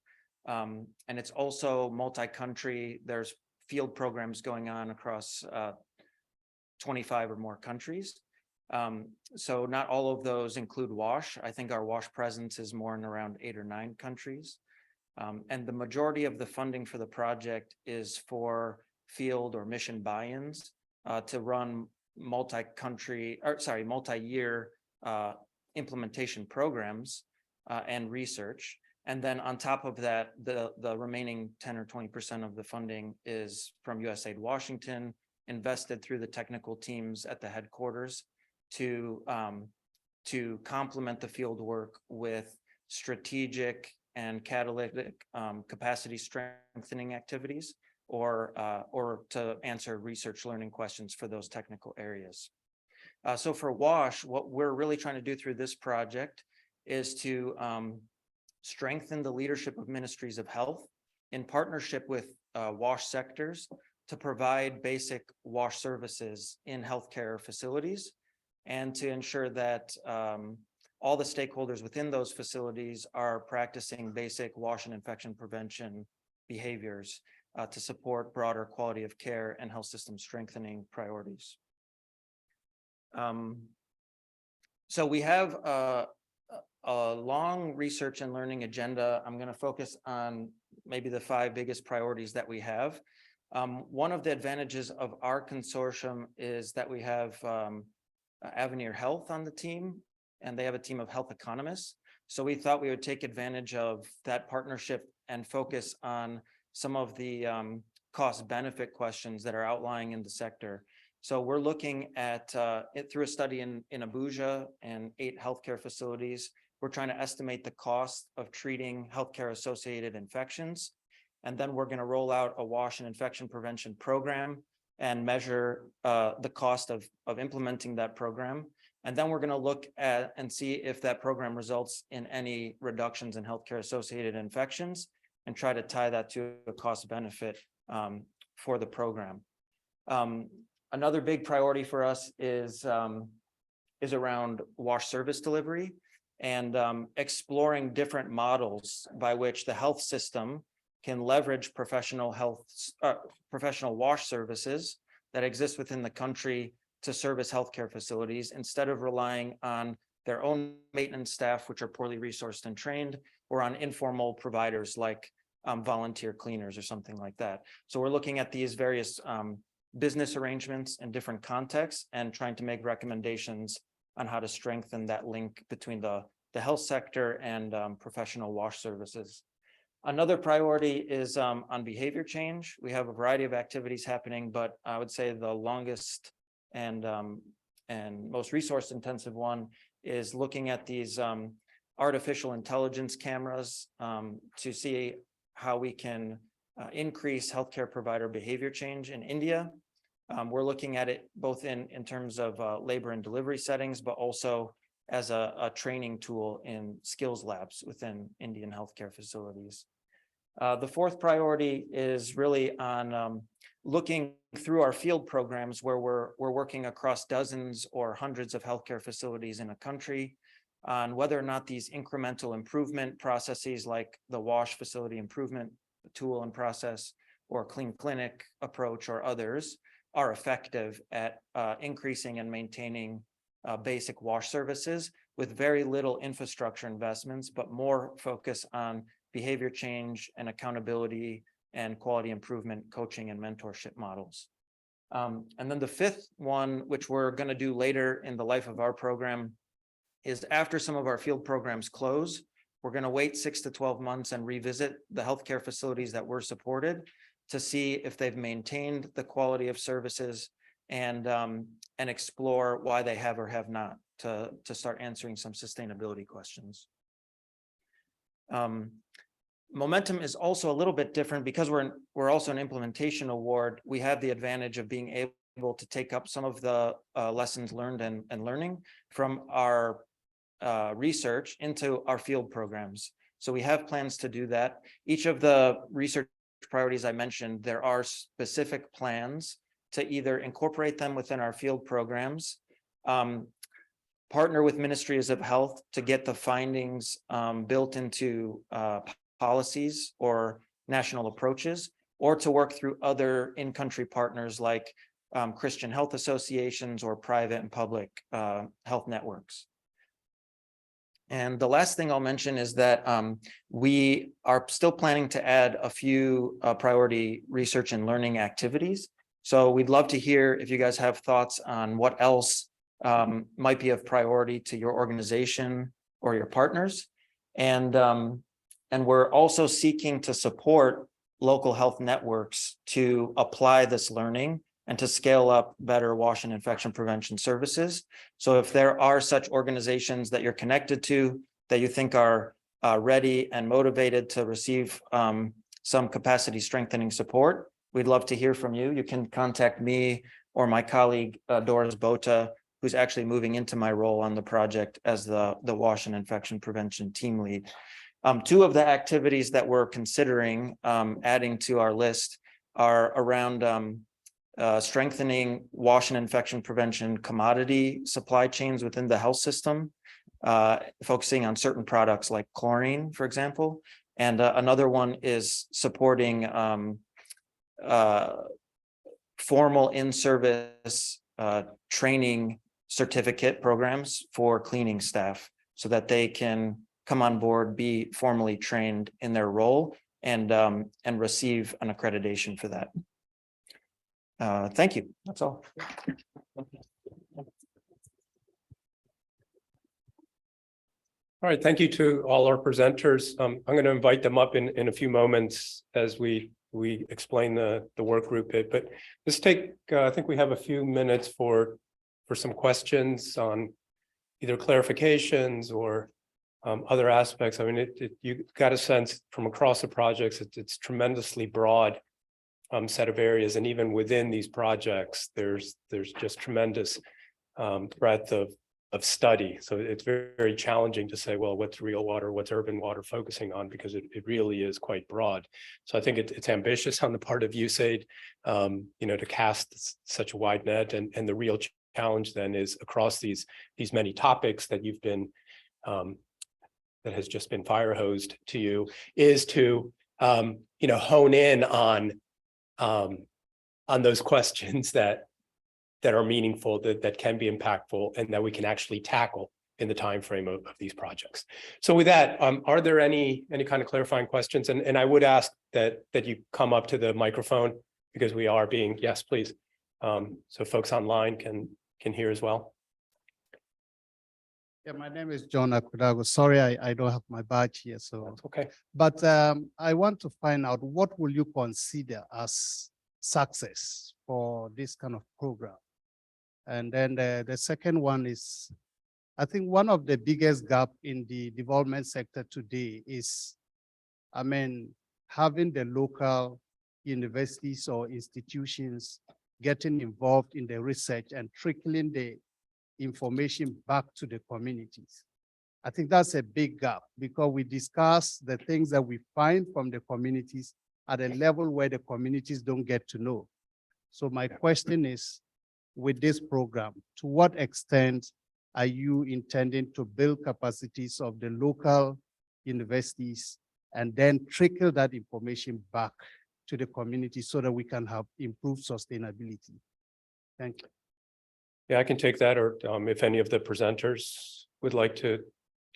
And it's also multi-country. There's field programs going on across 25 or more countries. So not all of those include WASH. I think our WASH presence is more in around 8 or 9 countries. And the majority of the funding for the project is for field or mission buy-ins to run multi-year implementation programs and research. And then on top of that, the remaining 10 or 20% of the funding is from USAID Washington, invested through the technical teams at the headquarters to complement the field work with strategic and catalytic capacity strengthening activities, or to answer research learning questions for those technical areas. So for WASH, what we're really trying to do through this project is to strengthen the leadership of ministries of health in partnership with WASH sectors to provide basic WASH services in healthcare facilities, and to ensure that all the stakeholders within those facilities are practicing basic WASH and infection prevention behaviors to support broader quality of care and health system strengthening priorities. So we have a long research and learning agenda. I'm going to focus on maybe the 5 biggest priorities that we have. One of the advantages of our consortium is that we have Avenir Health on the team, and they have a team of health economists. So we thought we would take advantage of that partnership and focus on some of the cost benefit questions that are outlying in the sector. So we're looking at it through a study in Abuja and 8 healthcare facilities. We're trying to estimate the cost of treating healthcare associated infections. And then we're going to roll out a WASH and infection prevention program and measure the cost of implementing that program. And then we're going to look at and see if that program results in any reductions in healthcare associated infections, and try to tie that to a cost benefit for the program. Another big priority for us is around WASH service delivery, and exploring different models by which the health system can leverage professional WASH services that exist within the country to service healthcare facilities, instead of relying on their own maintenance staff, which are poorly resourced and trained, or on informal providers like volunteer cleaners or something like that. So we're looking at these various business arrangements in different contexts and trying to make recommendations on how to strengthen that link between the health sector and professional WASH services. Another priority is on behavior change. We have a variety of activities happening, but I would say the longest and most resource intensive one is looking at these artificial intelligence cameras to see how we can increase healthcare provider behavior change in India. We're looking at it both in terms of labor and delivery settings, but also as a training tool in skills labs within Indian healthcare facilities. The 4th priority is really on looking through our field programs, where we're working across dozens or hundreds of healthcare facilities in a country, on whether or not these incremental improvement processes like the WASH facility improvement tool and process, or Clean Clinic approach, or others, are effective at increasing and maintaining basic WASH services with very little infrastructure investments, but more focus on behavior change and accountability and quality improvement coaching and mentorship models. And then the 5th one, which we're going to do later in the life of our program, is after some of our field programs close, we're going to wait 6 to 12 months and revisit the healthcare facilities that were supported to see if they've maintained the quality of services, and explore why they have or have not, to start answering some sustainability questions. Momentum is also a little bit different because we're also an implementation award. We have the advantage of being able to take up some of the lessons learned and learning from our research into our field programs. So we have plans to do that. Each of the research priorities I mentioned, there are specific plans to either incorporate them within our field programs, partner with ministries of health to get the findings built into policies or national approaches, or to work through other in-country partners like Christian health associations or private and public health networks. And the last thing I'll mention is that we are still planning to add a few priority research and learning activities So we'd love to hear if you guys have thoughts on what else might be of priority to your organization or your partners. And we're also seeking to support local health networks to apply this learning and to scale up better wash and infection prevention services. So if there are such organizations that you're connected to that you think are ready and motivated to receive some capacity strengthening support, we'd love to hear from you. You can contact me or my colleague, Doris Bota, who's actually moving into my role on the project as the wash and infection prevention team lead. Two of the activities that we're considering adding to our list are around strengthening wash and infection prevention commodity supply chains within the health system, focusing on certain products like chlorine, for example. And another one is supporting formal in-service training certificate programs for cleaning staff so that they can come on board, be formally trained in their role, and receive an accreditation for that. Thank you. That's all. All right, thank you to all our presenters. I'm going to invite them up in a few moments as we explain the work group bit, but let's take, I think we have a few minutes for some questions on either clarifications or other aspects. I mean, you got a sense from across the projects, it's tremendously broad set of areas, and even within these projects, there's just tremendous breadth of study. So it's very, very challenging to say, well, what's real water, what's urban water focusing on, because it really is quite broad. So I think it's ambitious on the part of USAID, to cast such a wide net, and the real challenge then is across these many topics that you've been that has just been fire hosed to you, is to hone in on those questions that are meaningful, that can be impactful, and that we can actually tackle in the time frame of these projects. So with that, are there any kind of clarifying questions? And I would ask that you come up to the microphone, because we are being, yes, please. So folks online can hear as well. Yeah, my name is John Akudago. Sorry, I don't have my badge here, so. That's okay. But I want to find out, what will you consider as success for this kind of program? And then the second one is, I think one of the biggest gap in the development sector today is, having the local universities or institutions getting involved in the research and trickling the information back to the communities. I think that's a big gap, because we discuss the things that we find from the communities at a level where the communities don't get to know. So my question is, with this program, to what extent are you intending to build capacities of the local universities and then trickle that information back to the community so that we can have improved sustainability? Thank you. Yeah, I can take that, or if any of the presenters would like to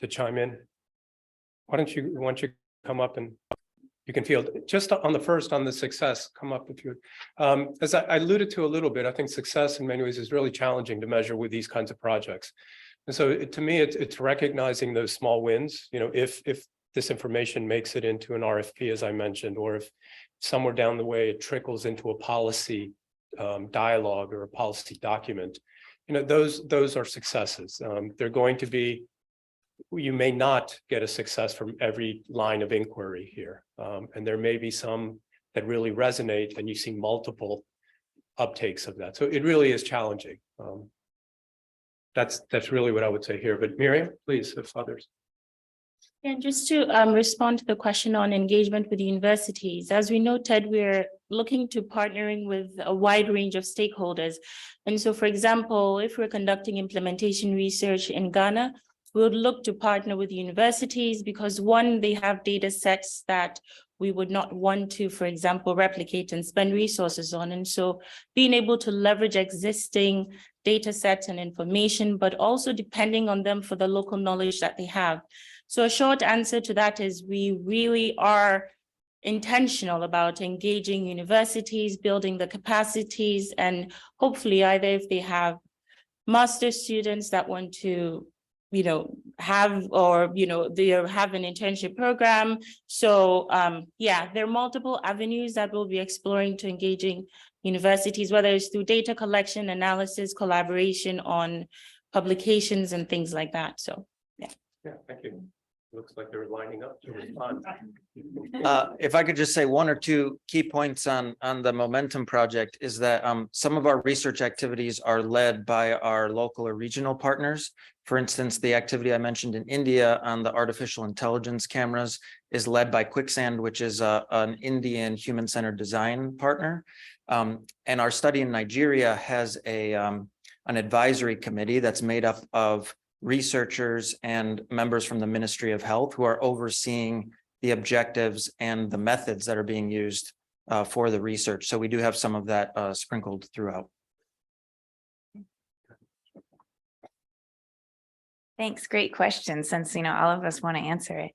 chime in. Why don't you come up and you can field just on the success, come up if you would. As I alluded to a little bit, I think success in many ways is really challenging to measure with these kinds of projects. And so to me, it's recognizing those small wins. If this information makes it into an RFP, as I mentioned, or if somewhere down the way it trickles into a policy dialogue or a policy document, those are successes. They're going to be, you may not get a success from every line of inquiry here. And there may be some that really resonate, and you see multiple uptakes of that. So it really is challenging. That's really what I would say here. But Miriam, please, if others. And just to respond to the question on engagement with universities, as we noted, we're looking to partnering with a wide range of stakeholders. And so, for example, if we're conducting implementation research in Ghana, we would look to partner with universities because, one, they have data sets that we would not want to, for example, replicate and spend resources on. And so being able to leverage existing data sets and information, but also depending on them for the local knowledge that they have. So a short answer to that is we really are intentional about engaging universities, building the capacities, and hopefully either if they have master's students that want to, have, or, they have an internship program. So, yeah, there are multiple avenues that we'll be exploring to engaging universities, whether it's through data collection, analysis, collaboration on publications and things like that. So, yeah. Yeah, thank you. Looks like they're lining up to respond. If I could just say one or two key points on the Momentum project is that some of our research activities are led by our local or regional partners. For instance, the activity I mentioned in India on the artificial intelligence cameras is led by Quicksand, which is an Indian human-centered design partner. And our study in Nigeria has an advisory committee that's made up of researchers and members from the Ministry of Health who are overseeing the objectives and the methods that are being used for the research. So we do have some of that sprinkled throughout. Thanks. Great question, since, all of us want to answer it.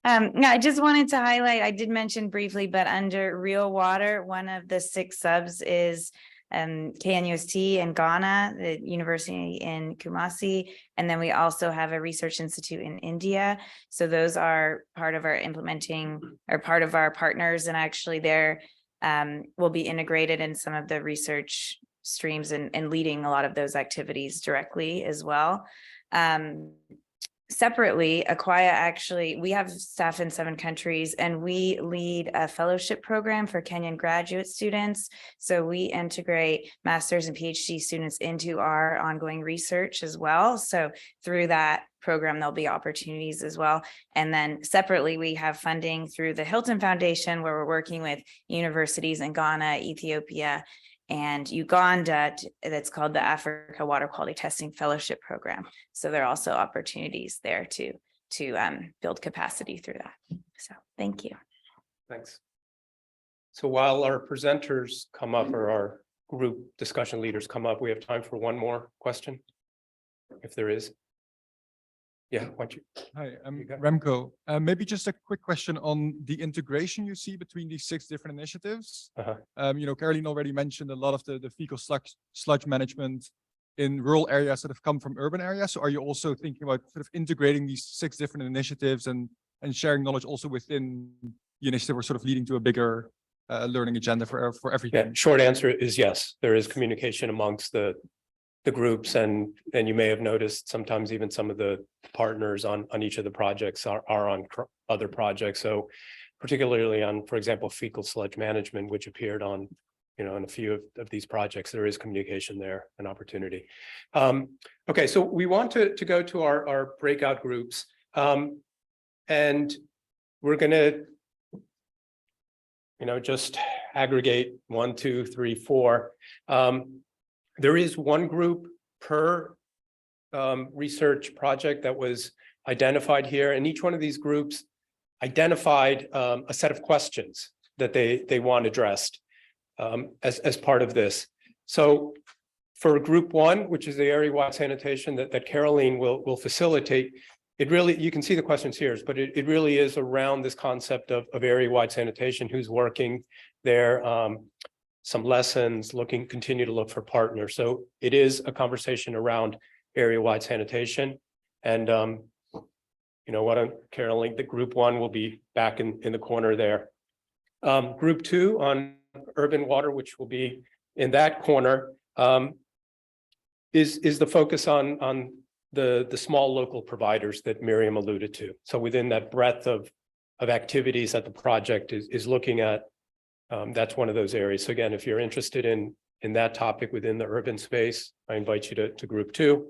No, I just wanted to highlight, I did mention briefly, but under Real Water, one of the 6 subs is KNUST in Ghana, the university in Kumasi, and then we also have a research institute in India. So those are part of our implementing, or part of our partners, and actually they're will be integrated in some of the research streams and leading a lot of those activities directly as well. Separately, Acquia, actually, we have staff in 7 countries, and we lead a fellowship program for Kenyan graduate students. So we integrate master's and PhD students into our ongoing research as well. So through that program, there'll be opportunities as well. And then separately, we have funding through the Hilton Foundation, where we're working with universities in Ghana, Ethiopia, and Uganda, that's called the Africa Water Quality Testing Fellowship Program. So there are also opportunities there to build capacity through that. So thank you. Thanks. So while our presenters come up, or our group discussion leaders come up, we have time for one more question, if there is. Yeah, why don't you? Hi, I'm You got it. Remco. Maybe just a quick question on the integration you see between these 6 different initiatives. Caroline already mentioned a lot of the fecal sludge management in rural areas that have come from urban areas. So are you also thinking about sort of integrating these 6 different initiatives and sharing knowledge also within the initiative, or sort of leading to a bigger learning agenda for everything? Yeah, short answer is yes. There is communication amongst the groups, and you may have noticed sometimes even some of the partners on each of the projects are on other projects. So particularly on, for example, fecal sludge management, which appeared on, in a few of these projects, there is communication there, an opportunity. Okay, so we want to go to our breakout groups, and we're going to, just aggregate 1, 2, 3, 4. There is one group per research project that was identified here, and each one of these groups identified a set of questions that they want addressed as part of this. So for group 1, which is the area-wide sanitation that Caroline will facilitate, it really, you can see the questions here, but it really is around this concept of area-wide sanitation, who's working there, some lessons, continue to look for partners. So it is a conversation around area-wide sanitation. And why don't Caroline, the group 1 will be back in the corner there. Group 2 on urban water, which will be in that corner, is the focus on the small local providers that Miriam alluded to. So within that breadth of activities that the project is looking at, that's one of those areas. So again, if you're interested in that topic within the urban space, I invite you to group 2.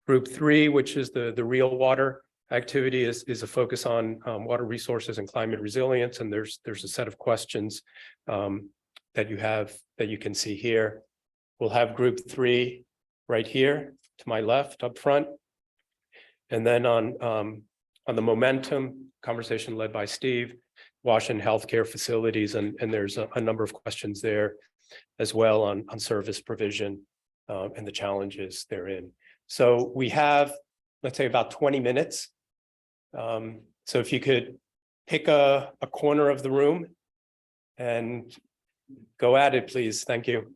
Group 3, which is the real water activity, is a focus on water resources and climate resilience. And there's a set of questions that you can see here. We'll have group 3 right here to my left up front. And then on the momentum conversation led by Steve, Washington healthcare facilities, and there's a number of questions there as well on service provision and the challenges therein. So we have, let's say, about 20 minutes. So if you could pick a corner of the room and go at it, please. Thank you.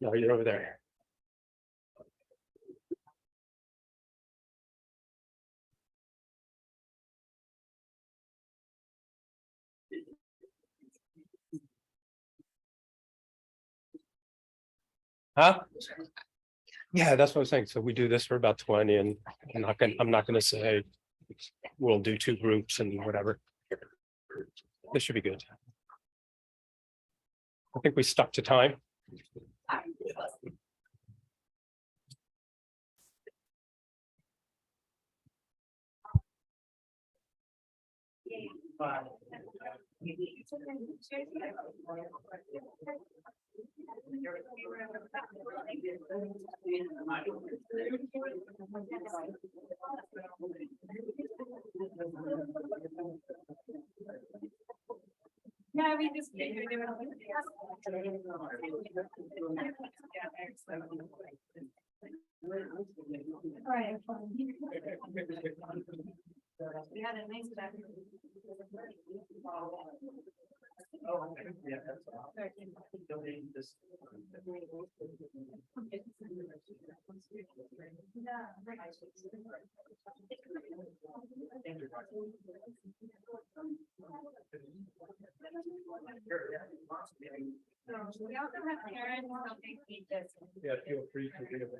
No, you're over there. Huh? Yeah, that's what I'm saying. So we do this for about 20 and I'm not gonna say we'll do 2 groups and whatever. This should be good. I think we stuck to time. Yeah, we just. Right. We had a nice chat. So we also have parents helping feed this. Yeah, feel free to read it.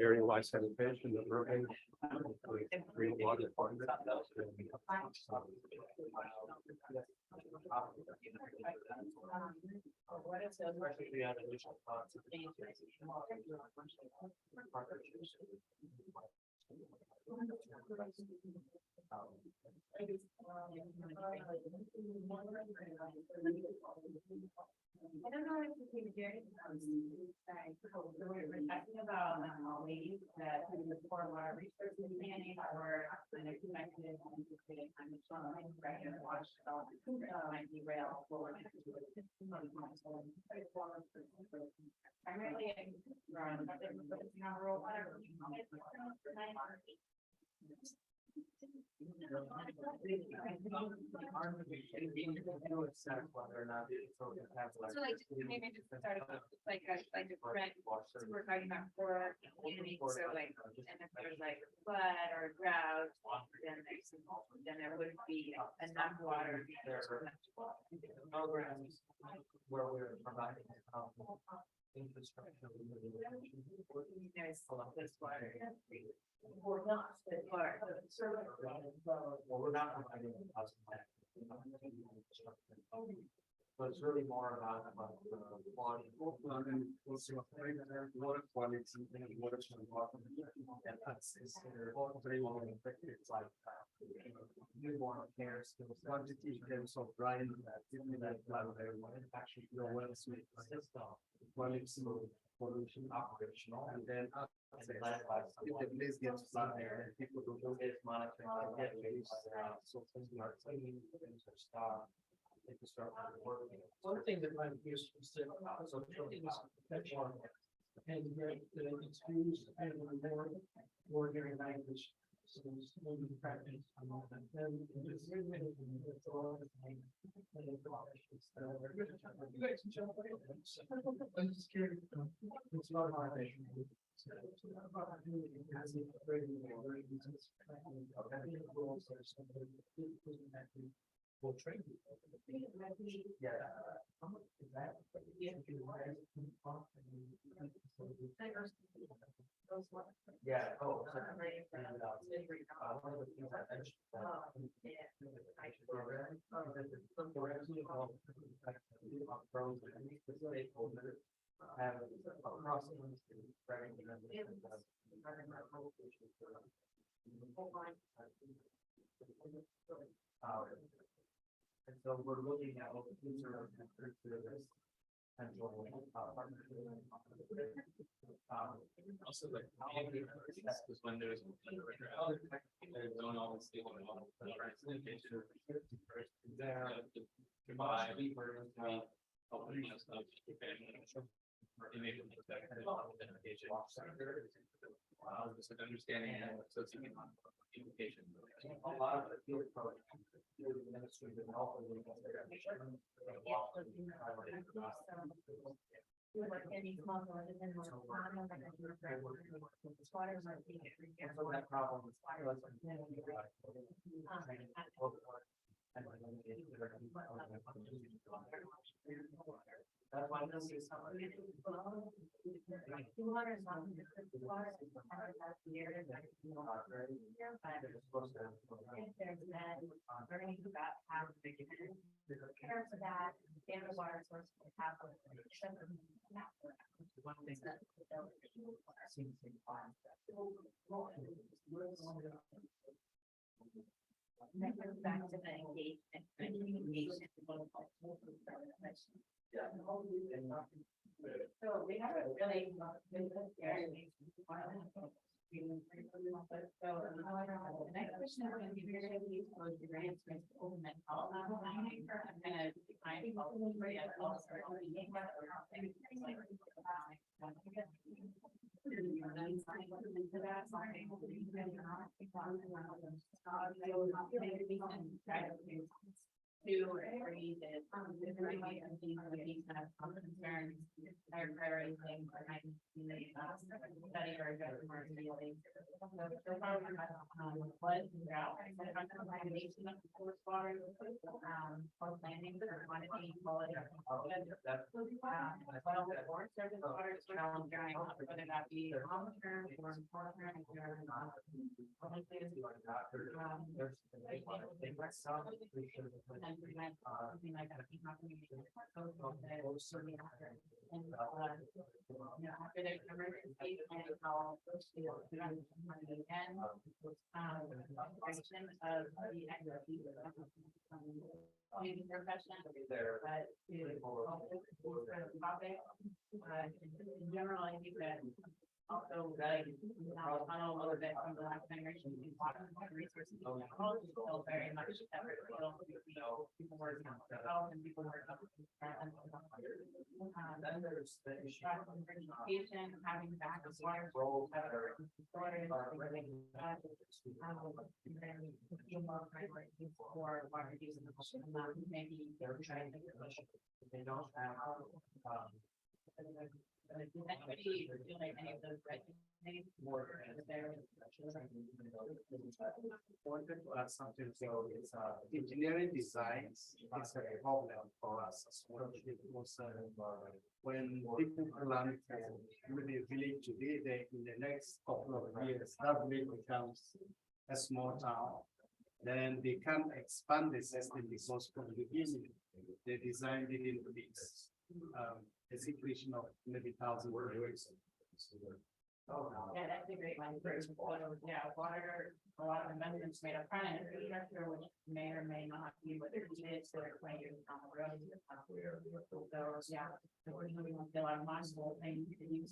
Area wide sanitation, the urban. Green water. What is those? I don't know if you can hear it. We're talking about ladies that do the core water research and planning or unexpected anticipated climate change, right? And watch might derail forward. Primarily, rural water. So like maybe just start like a friend, so we're talking about core community, so like, and if there's like flood or drought, then there would be enough water. Programs where we're providing infrastructure. There's this water. Or not. Well, we're not providing a positive. So it's really more about quality. Water quality, water. And that's it's very well affected. It's like newborn care skills, quantity, so Brian, that actually your well system, pollution operational, and then if the place gets flooded, people do this monitoring, so things are cleaning, things are stopped. One thing that might be useful to so and it's used and more ordinary language. So it's maybe practice. I'm just curious. It's not We'll train you. Yeah. Is that? Yeah. Oh. So, and, one of the things I mentioned. Program, some programs involve, like, pros and stakeholders have across the industry, and so we're looking at what the future of this potential partnership. Also, like, was when there's don't always see what There. Just like understanding and associating implication. A lot of the field programs, the ministry of health. So that problem is. That's why this is. Learning about how to care for that, and the water source will have. One thing that seems to be fine. That goes back to the engagement, communication. So we have a really. So the next question is going to be very close to grants. I'm gonna define. To agree that these kind of concerns are prioritizing or study or more immediately. Flood and drought, combination of source water, planning for quantity, quality. Water surface water challenge, whether that be long term or short term. And prevent something like that. And after there's an emergency, and how again, question of the activity community profession, but to topic. In general, I think that also like tunnel a little bit from the last generation resources still very much separate. People work and people work Then there's the issue. education, having back of water for water use maybe they're trying to They don't have, does anybody feel like any of those more. Something, so it's engineering designs, it's a problem for us as well. When people plan for maybe a village today, they in the next couple of years, that village becomes a small town. Then they can't expand the system because from the beginning, the design didn't fix the situation of maybe 1,000 words. Yeah, that's a great one. Yeah, water, a lot of amendments made up front, and infrastructure, which may or may not be what they're needed, so they're 20 years down the road. So, yeah, we're doing a lot of mindful things to use.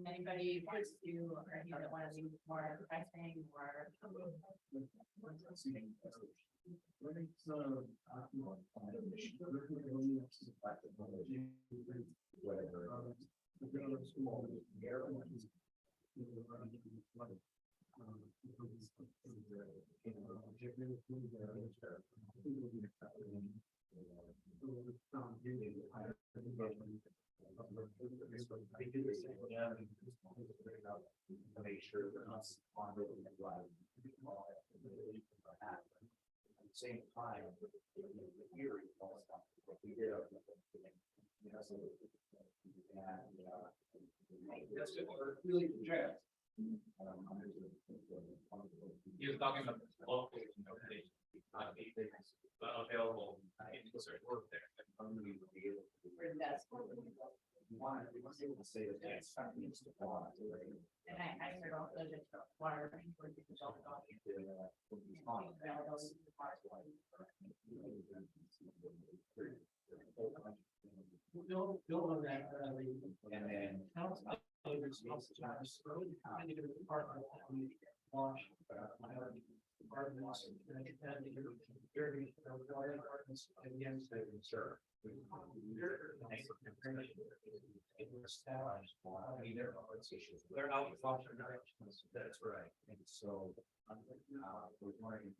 Anybody wants to, or you that want to be more pressing or. make sure that us on the right. At the same time, here, we did. That's it, we're really addressed. He was talking about local, not available in certain work there. And I heard also that water. Build on that, and then. They're out with foster directions, that's right, and so. We're wondering if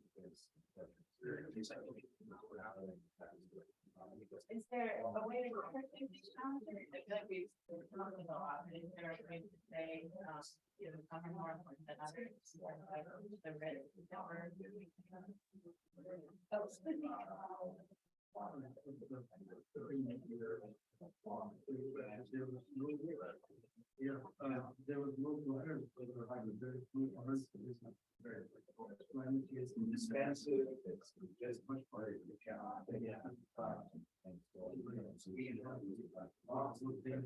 Is there a way to correct these challenges? I feel like we've talked a lot, but is there a way to say, you know, some are more important than others? The risk that we're doing. There was no. It's expensive, it's just much harder to count. Yeah. And so we also think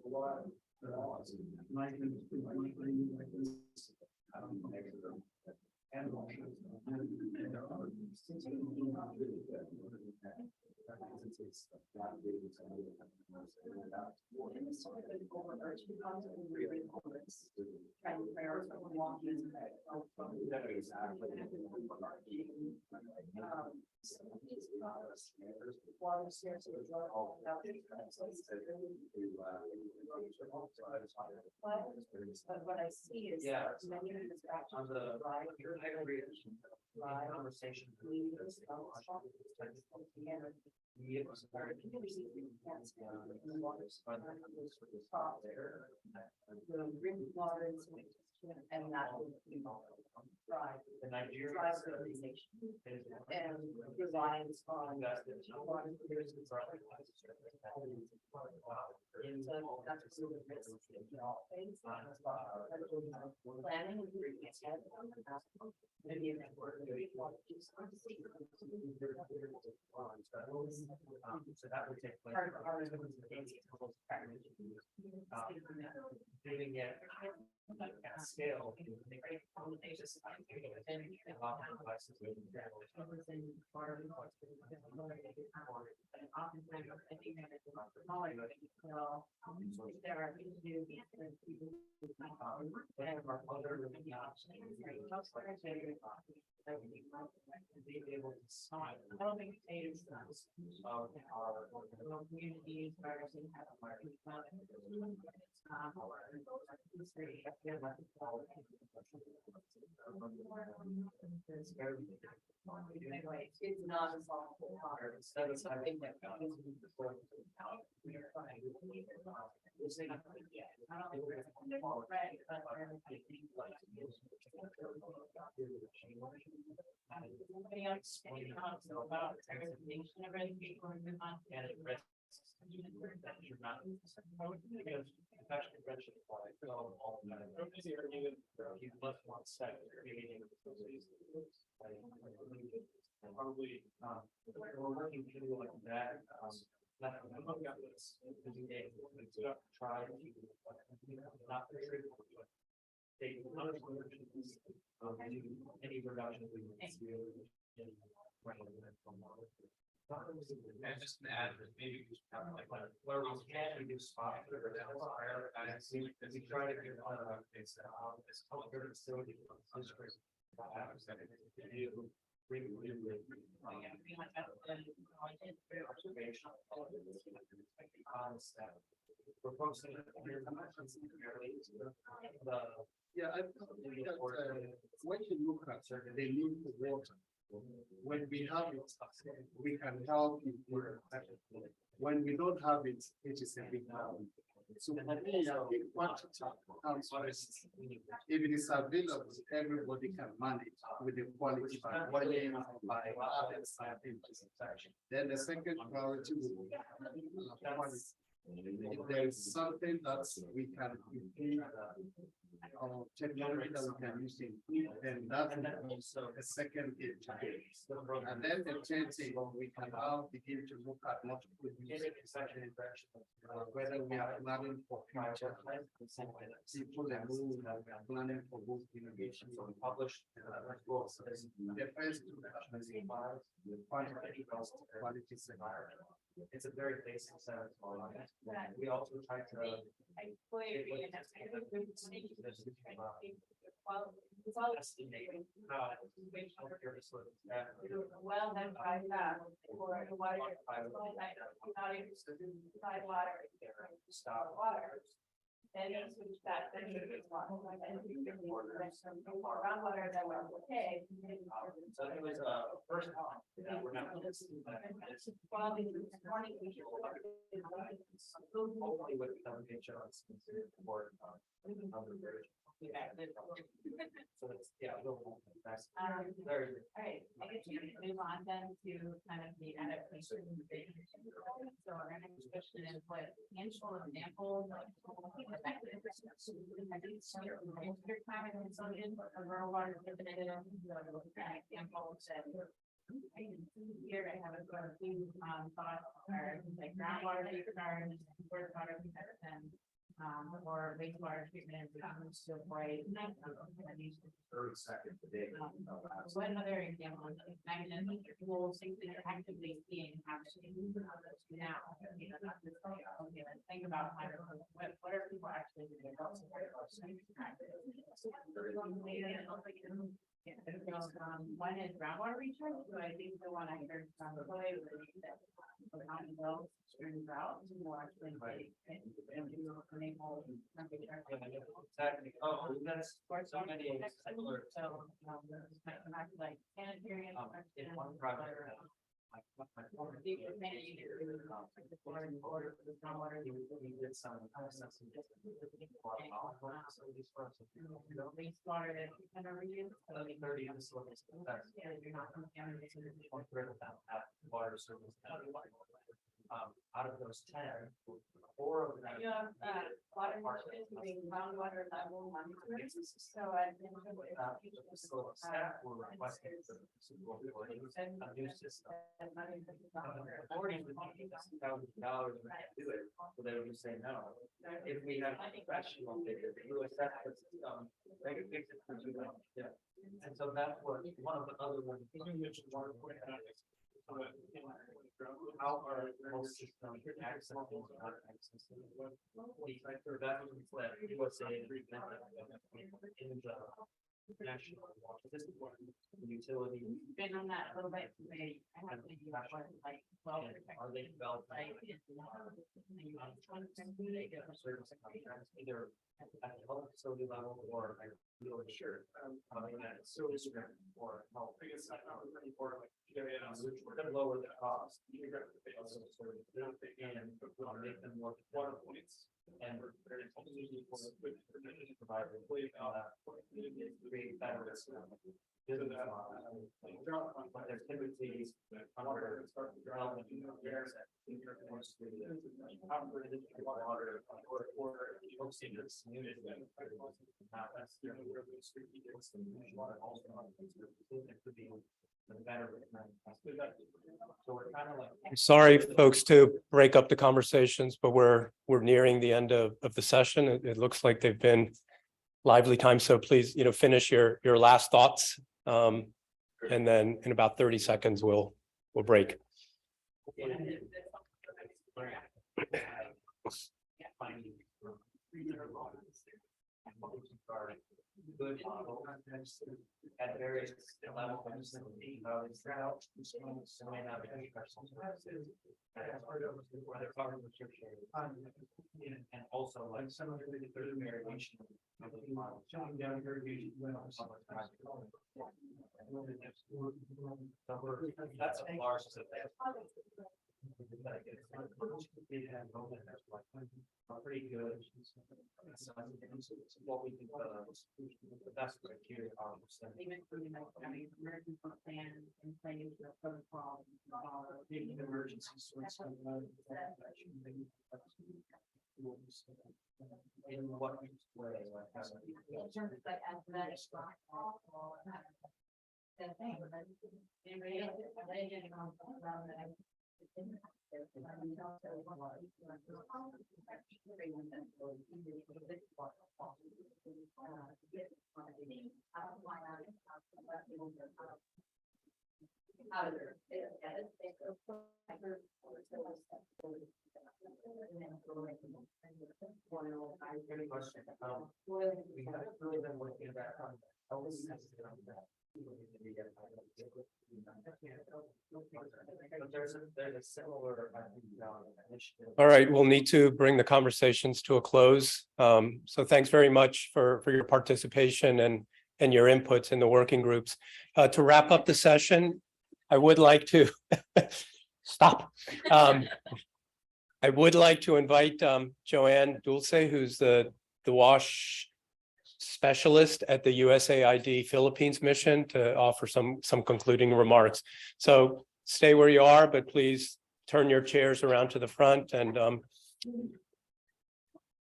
a lot. But what I see is. Yeah. Many of the distractions On the drive conversation. And that drive. The Nigerian. Drive civilization and reliance on. Planning. Maybe. So that would take place. Doing it at scale. There are new. Being able to sign. I don't think it's our communities, anyway, it's not a solvable problem. It's something that. Anybody else, any comments about segregation of education or move on? And it risks. That you're not. Plus one second. Probably, we're working through like that, try to, not take any reduction. And just an add, maybe we should have like, where we can do spot. And it seems that we try to give, it's called good facility. We're focusing. Yeah, I think that when you look at certain, they need the water. When we have it, we can help you. When we don't have it, it is a big problem. So for me, I think quantity comes first. If it is available, everybody can manage with the quality by volume, by others, then the second priority will be quality. If there is something that we can improve, or technology that we can use to improve, then that will also a second thing. And then the third thing, we can now begin to look at multiple uses, whether we are planning for future people and who are planning for both innovation. So we published the first two quantity cost, quality scenario. It's a very basic set of lines. We also try to. I fully agree, and that's kind of a good thing. Well, it's all. Well, then I have for the water. Not even provide water. Stop water. Then you switch that, then you get water. And if you get more groundwater, that was okay. So it was first one. We're not. Well, this morning we should. Hopefully with the insurance. So it's, yeah, a little. That's very. All right, I guess we can move on then to kind of the adaptation. So our next question is what tangible examples of effective infrastructure your time and consumption of rural water distributed examples that here I have a few thoughts are like groundwater recharge, water comparison, or wastewater treatment comes to avoid. 30 seconds a day. What other examples of mechanisms or tools things that you're actively seeing happening now? You know, not just like, okay, let's think about what are people actually doing? One is groundwater recharge, so I think the one I heard from the boy was that not well turns out to actually Exactly. Oh, that's so many similar. so like sanitary. In one project. We did some. wastewater that we can reuse. 30 facilities. You're not contaminating. Water service. Out of those 10, 4 of them. You have water marshals doing groundwater level monitoring. So I've been. So staff were requesting a new system. $40,000 to do it, so they would say no. If we have a professional, they do assess the system, they could fix it for $2. Yeah. And so that's what one of the other ones. How are most systems accessing not accessing? That was flip. It was a in the national utility. Been on that a little bit today. I have to do that one, like, well. Are they developed? Service contracts, either at the health facility level or I feel sure. Service or health. Which we're gonna lower the cost. And make them more water points. And we're very usually for provider. Create better. But there's typically under development years that water or focusing this community. So we're kind of like. I'm sorry, folks, to break up the conversations, but we're nearing the end of the session. It looks like they've been lively times, so please, finish your last thoughts. And then in about 30 seconds, we'll break. Good at various levels. And also like some of the variation. That's a large. Pretty good. So I think it's what we think the best criteria are. Even for, you know, having an emergency plan in place, the protocol. Maybe an emergency source. In what way? In terms of like athletic. The thing, but in reality, they didn't know around that. We have really been working at that. But there's a similar. Initiative. All right, we'll need to bring the conversations to a close. So thanks very much for your participation and your inputs in the working groups. To wrap up the session, I would like to stop. I would like to invite Joanne Dulce, who's the WASH specialist at the USAID Philippines mission, to offer some concluding remarks. So stay where you are, but please turn your chairs around to the front, and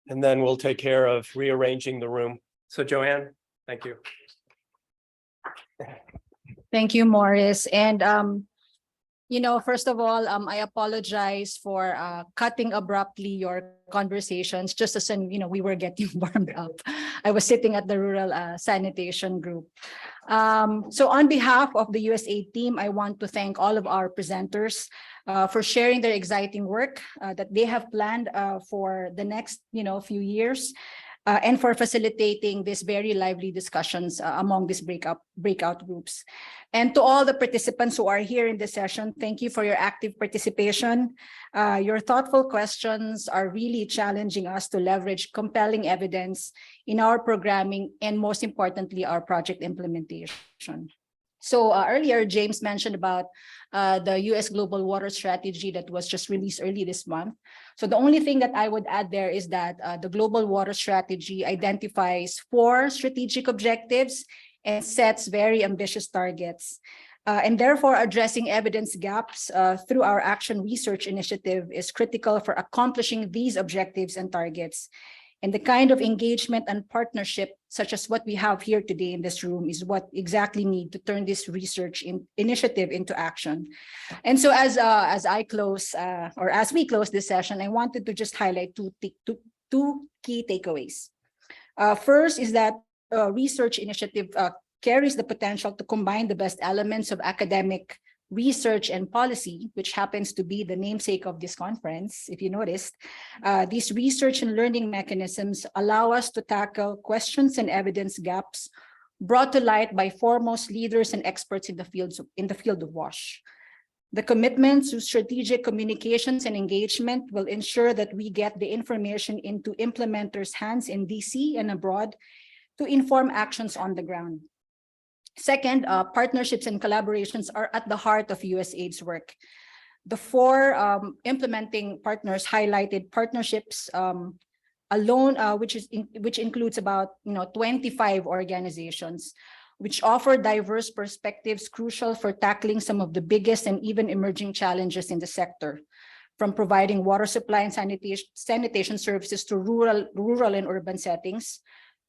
then we'll take care of rearranging the room. So Joanne, thank you. Thank you, Morris. And you know, first of all, I apologize for cutting abruptly your conversations, just as in, you know, we were getting warmed up. I was sitting at the rural sanitation group. So on behalf of the USAID team, I want to thank all of our presenters for sharing their exciting work that they have planned for the next, you know, few years. And for facilitating these very lively discussions among these breakout groups. And to all the participants who are here in this session, thank you for your active participation. Your thoughtful questions are really challenging us to leverage compelling evidence in our programming and, most importantly, our project implementation. So earlier, James mentioned about the US Global Water Strategy that was just released early this month. So the only thing that I would add there is that the Global Water Strategy identifies 4 strategic objectives and sets very ambitious targets. And therefore, addressing evidence gaps through our Action Research Initiative is critical for accomplishing these objectives and targets. And the kind of engagement and partnership, such as what we have here today in this room, is what exactly need to turn this research initiative into action. And so as I close, or as we close this session, I wanted to just highlight two key takeaways. First is that research initiative carries the potential to combine the best elements of academic research and policy, which happens to be the namesake of this conference, if you noticed. These research and learning mechanisms allow us to tackle questions and evidence gaps brought to light by foremost leaders and experts in the field of WASH. The commitment to strategic communications and engagement will ensure that we get the information into implementers' hands in DC and abroad to inform actions on the ground. Second, partnerships and collaborations are at the heart of USAID's work. The 4 implementing partners highlighted partnerships alone, which includes about 25 organizations, which offer diverse perspectives crucial for tackling some of the biggest and even emerging challenges in the sector, from providing water supply and sanitation services to rural and urban settings,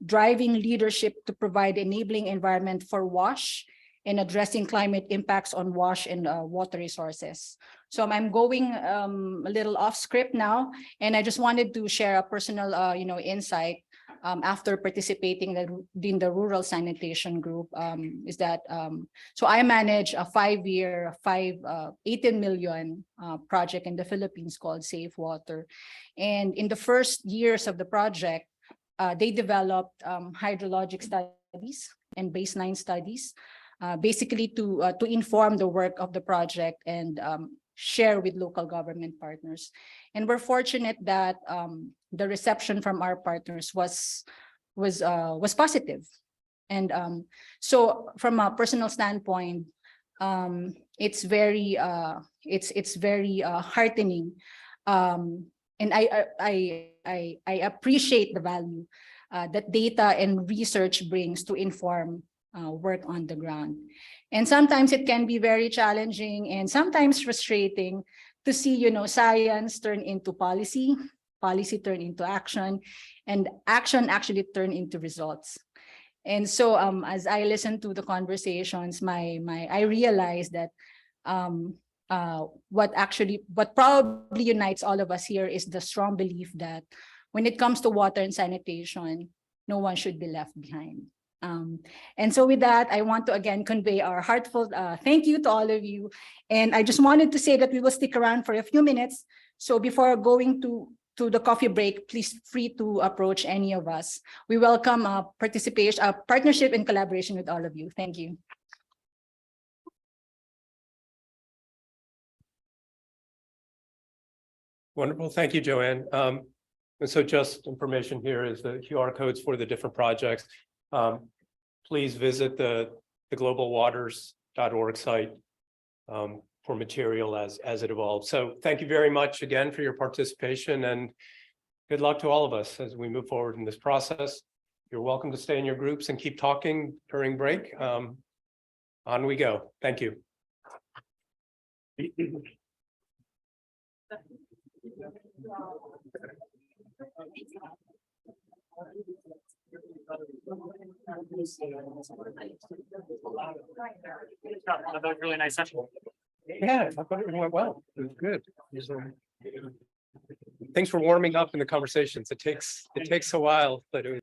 driving leadership to provide enabling environment for WASH, and addressing climate impacts on WASH and water resources. So I'm going a little off script now, and I just wanted to share a personal insight after participating in the rural sanitation group, is that so I manage a 5-year, 18 million project in the Philippines called Safe Water. And in the first years of the project, they developed hydrologic studies and baseline studies, basically to inform the work of the project and share with local government partners. And we're fortunate that the reception from our partners was positive. And so from a personal standpoint, it's very heartening. And I appreciate the value that data and research brings to inform work on the ground. And sometimes it can be very challenging and sometimes frustrating to see, science turn into policy, policy turn into action, and action actually turn into results. And so as I listen to the conversations, I realized that what probably unites all of us here is the strong belief that when it comes to water and sanitation, no one should be left behind. And so with that, I want to again convey our heartfelt thank you to all of you. And I just wanted to say that we will stick around for a few minutes. So before going to the coffee break, please free to approach any of us. We welcome participation, partnership and collaboration with all of you. Thank you. Wonderful. Thank you, Joanne. And so just information here is the QR codes for the different projects. Please visit the globalwaters.org site for material as it evolves. So thank you very much again for your participation, and good luck to all of us as we move forward in this process. You're welcome to stay in your groups and keep talking during break. On we go. Thank you. Another really nice session. Yeah, I thought it went well. It was good. Thanks for warming up in the conversations. It takes a while, but it was